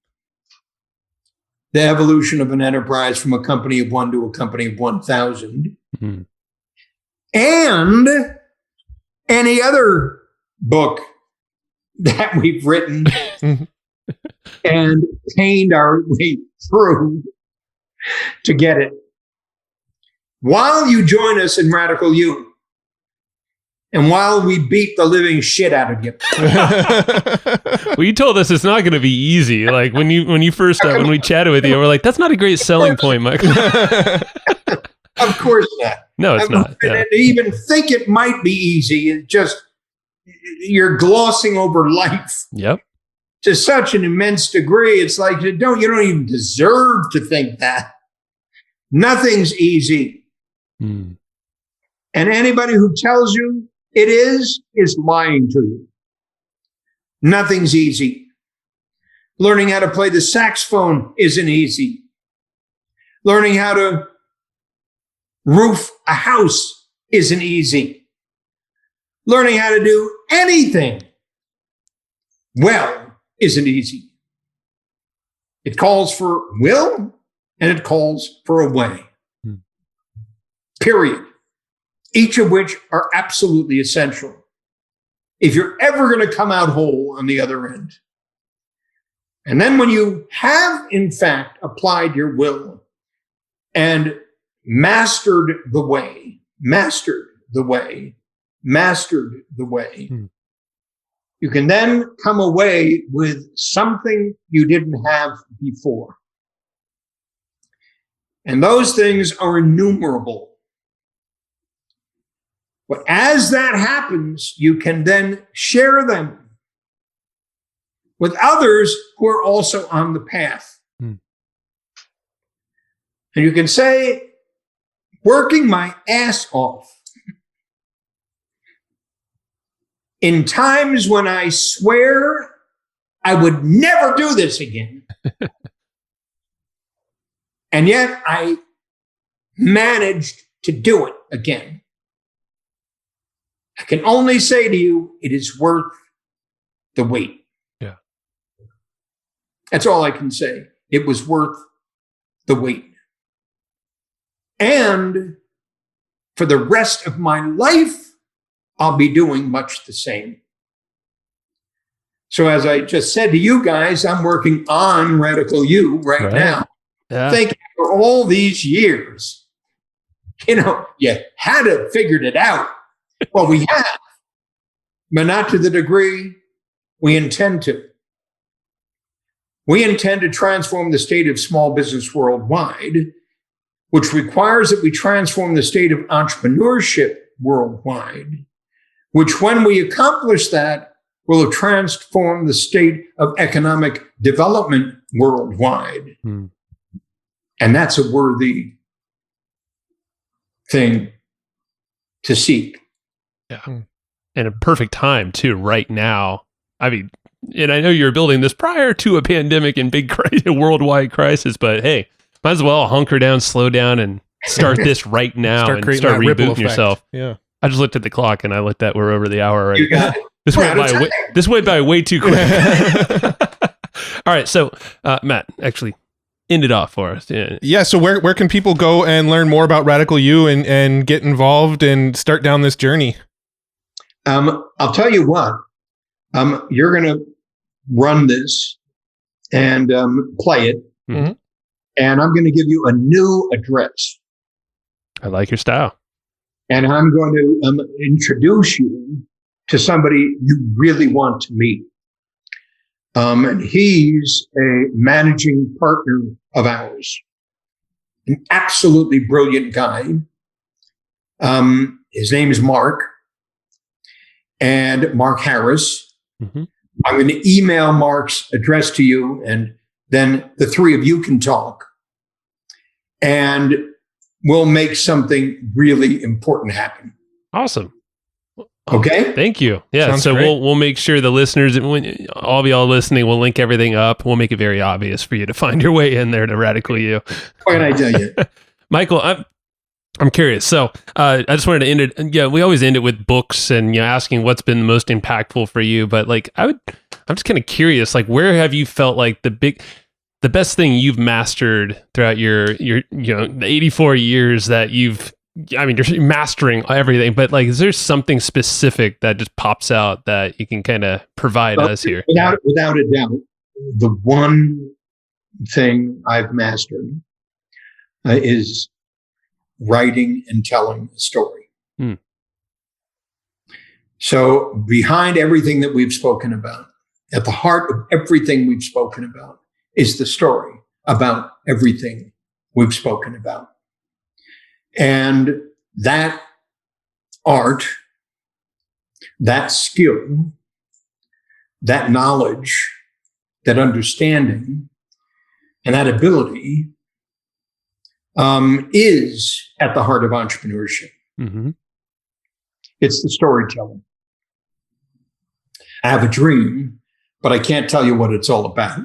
The Evolution of an Enterprise from a Company of One to a Company of 1,000. Mm-hmm. And any other book that we've written and pained our way through to get it. While you join us in Radical You, and while we beat the living shit out of you. Well, you told us it's not going to be easy. Like when you first when we chatted with you, we're like, that's not a great selling point, Michael. Of course not. No, it's not. Yeah. And to even think it might be easy, it's just you're glossing over life Yep. to such an immense degree. It's like you don't even deserve to think that. Nothing's easy. Hmm. And anybody who tells you it is lying to you. Nothing's easy. Learning how to play the saxophone isn't easy. Learning how to roof a house isn't easy. Learning how to do anything well isn't easy. It calls for will and it calls for a way. Period. Each of which are absolutely essential if you're ever going to come out whole on the other end. And then when you have, in fact, applied your will and mastered the way, you can then come away with something you didn't have before. And those things are innumerable. But as that happens, you can then share them with others who are also on the path. And you can say, working my ass off in times when I swear I would never do this again. And yet I managed to do it again. I can only say to you, it is worth the wait. Yeah. That's all I can say. It was worth the wait. And for the rest of my life, I'll be doing much the same. So as I just said to you guys, I'm working on Radical You right now. Yeah. Thinking for all these years, you had to have figured it out. Well, we have, but not to the degree we intend to. We intend to transform the state of small business worldwide, which requires that we transform the state of entrepreneurship worldwide, which when we accomplish that, will have transformed the state of economic development worldwide. And that's a worthy thing to seek. Yeah. And a perfect time too, right now. I mean, and I know you're building this prior to a pandemic and big worldwide crisis, but hey, might as well hunker down, slow down, and start this right now and start rebooting yourself. Yeah. I just looked at the clock and I looked at we're over the hour already. You got it. This went by way too quick. All right, so Matt, actually end it off for us. Yeah. So where can people go and learn more about Radical You and get involved and start down this journey? I'll tell you what. You're going to run this and play it, and I'm going to give you a new address. I like your style. And I'm going to introduce you to somebody you really want to meet. And he's a managing partner of ours, an absolutely brilliant guy. His name is Mark Harris. I'm going to email Mark's address to you, and then the three of you can talk. And we'll make something really important happen. Awesome. Okay. Thank you. Yeah. Sounds so great. we'll make sure the listeners, when all of y'all listening, we'll link everything up. We'll make it very obvious for you to find your way in there to Radical You. What can I tell you? Michael, I'm curious. So I just wanted to end it. Yeah, we always end it with books and asking what's been the most impactful for you. But I'm just kind of curious. Like, where have you felt like the best thing you've mastered throughout your the 84 years that you're mastering everything, but like, is there something specific that just pops out that you can kind of provide us here? Without a doubt, the one thing I've mastered is writing and telling a story. So behind everything that we've spoken about, at the heart of everything we've spoken about, is the story about everything we've spoken about. And that art, that skill, that knowledge, that understanding, and that ability is at the heart of entrepreneurship. It's the storytelling. I have a dream, but I can't tell you what it's all about.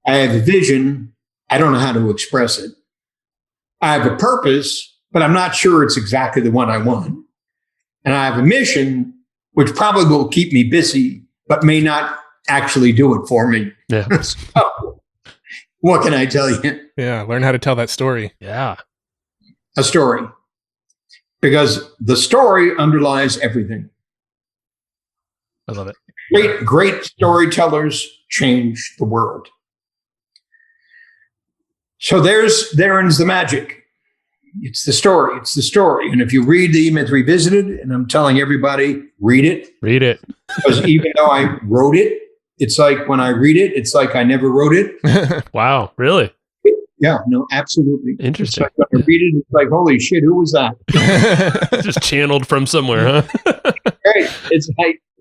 I have a vision. I don't know how to express it. I have a purpose, but I'm not sure it's exactly the one I want. And I have a mission, which probably will keep me busy, but may not actually do it for me. Yeah. So, what can I tell you? Yeah, learn how to tell that story. Yeah. A story. Because the story underlies everything. I love it. Great storytellers change the world. So therein is the magic. It's the story. It's the story. And if you read the E-Myth Revisited, and I'm telling everybody, read it. Read it. Because even though I wrote it, it's like when I read it, it's like I never wrote it. Wow. Really? Yeah, no, absolutely. Interesting. It's like when I read it, it's like, holy shit, who was that? Just channeled from somewhere, huh? Right.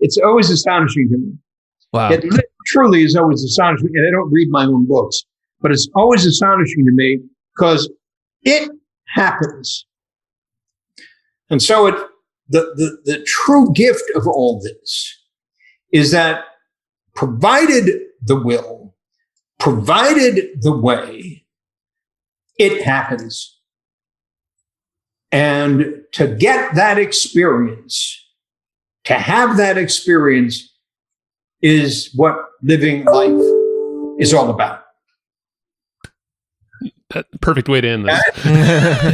It's always astonishing to me. Wow. It truly is always astonishing. And I don't read my own books, but it's always astonishing to me because it happens. And so the true gift of all this is that provided the will, provided the way, it happens. And to get that experience, to have that experience is what living life is all about. Perfect way to end this.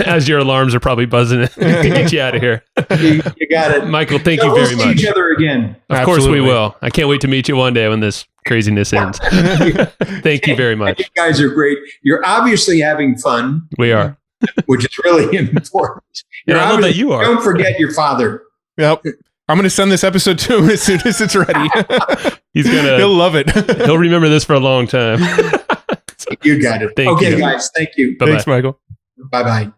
As your alarms are probably buzzing to get you out of here. You got it. Michael, thank So you we'll very see much. each other again. Of course we will. I can't wait to meet you one day when this craziness ends. Thank you very much. You guys are great. You're obviously having fun. We are. Which is really important. And I love that you are. Don't forget your father. Yep. I'm going to send this episode to him as soon as it's ready. He'll love it. He'll remember this for a long time. You got it. Thank okay, you. guys. Thank you. Bye-bye. Thanks, Michael. Bye-bye.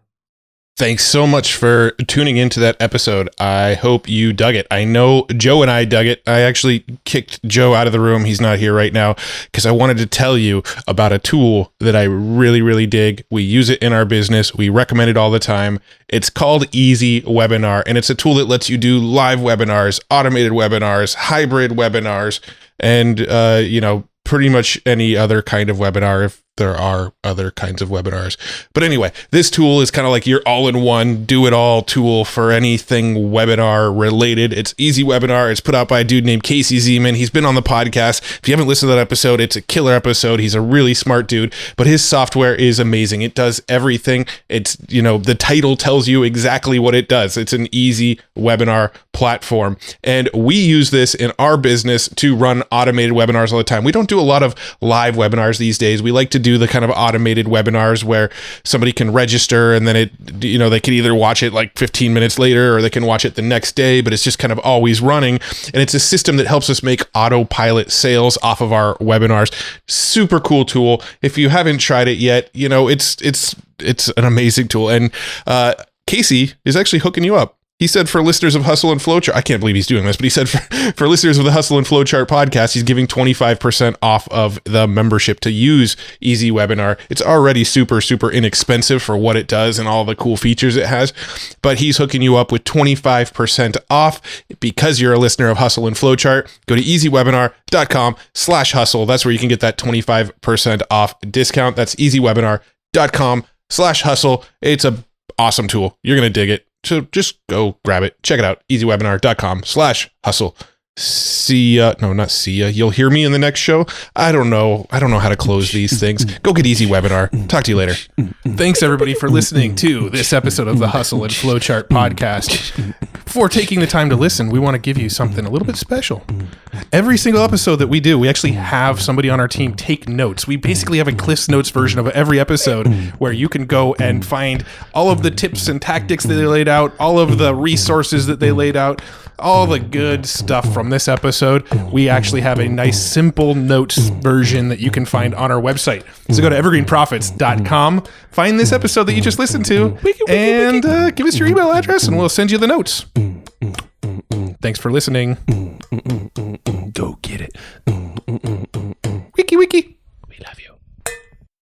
Thanks so much for tuning into that episode. I hope you dug it. I know Joe and I dug it. I actually kicked Joe out of the room. He's not here right now because I wanted to tell you about a tool that I really, really dig. We use it in our business. We recommend it all the time. It's called Easy Webinar, and it's a tool that lets you do live webinars, automated webinars, hybrid webinars, and, pretty much any other kind of webinar if there are other kinds of webinars. But anyway, this tool is kind of like your all-in-one, do-it-all tool for anything webinar related. It's Easy Webinar. It's put out by a dude named Casey Zeman. He's been on the podcast. If you haven't listened to that episode, it's a killer episode. He's a really smart dude, but his software is amazing. It does everything. It's, the title tells you exactly what it does. It's an easy webinar platform. And we use this in our business to run automated webinars all the time. We don't do a lot of live webinars these days. We like to do the kind of automated webinars where somebody can register and then they can either watch it like 15 minutes later or they can watch it the next day, but it's just kind of always running. And it's a system that helps us make autopilot sales off of our webinars. Super cool tool. If you haven't tried it yet, it's an amazing tool. And Casey is actually hooking you up. He said for listeners of Hustle and Flowchart, I can't believe he's doing this, but he said for listeners of the Hustle and Flowchart podcast, he's giving 25% off of the membership to use Easy Webinar. It's already super, super inexpensive for what it does and all the cool features it has, but he's hooking you up with 25% off because you're a listener of Hustle and Flowchart. Go to easywebinar.com/hustle. That's where you can get that 25% off discount. That's easywebinar.com/hustle. It's a awesome tool. You're going to dig it. So just go grab it. Check it out. easywebinar.com/hustle. See ya. No, not see ya. You'll hear me in the next show. I don't know how to close these things. Go get Easy Webinar. Talk to you later. Thanks everybody for listening to this episode of the Hustle and Flowchart podcast. Before taking the time to listen, we want to give you something a little bit special. Every single episode that we do, we actually have somebody on our team take notes. We basically have a Cliff's Notes version of every episode where you can go and find all of the tips and tactics that they laid out, all of the resources that they laid out, all the good stuff from this episode. We actually have a nice simple notes version that you can find on our website. So go to evergreenprofits.com, find this episode that you just listened to, and give us your email address and we'll send you the notes. Thanks for listening.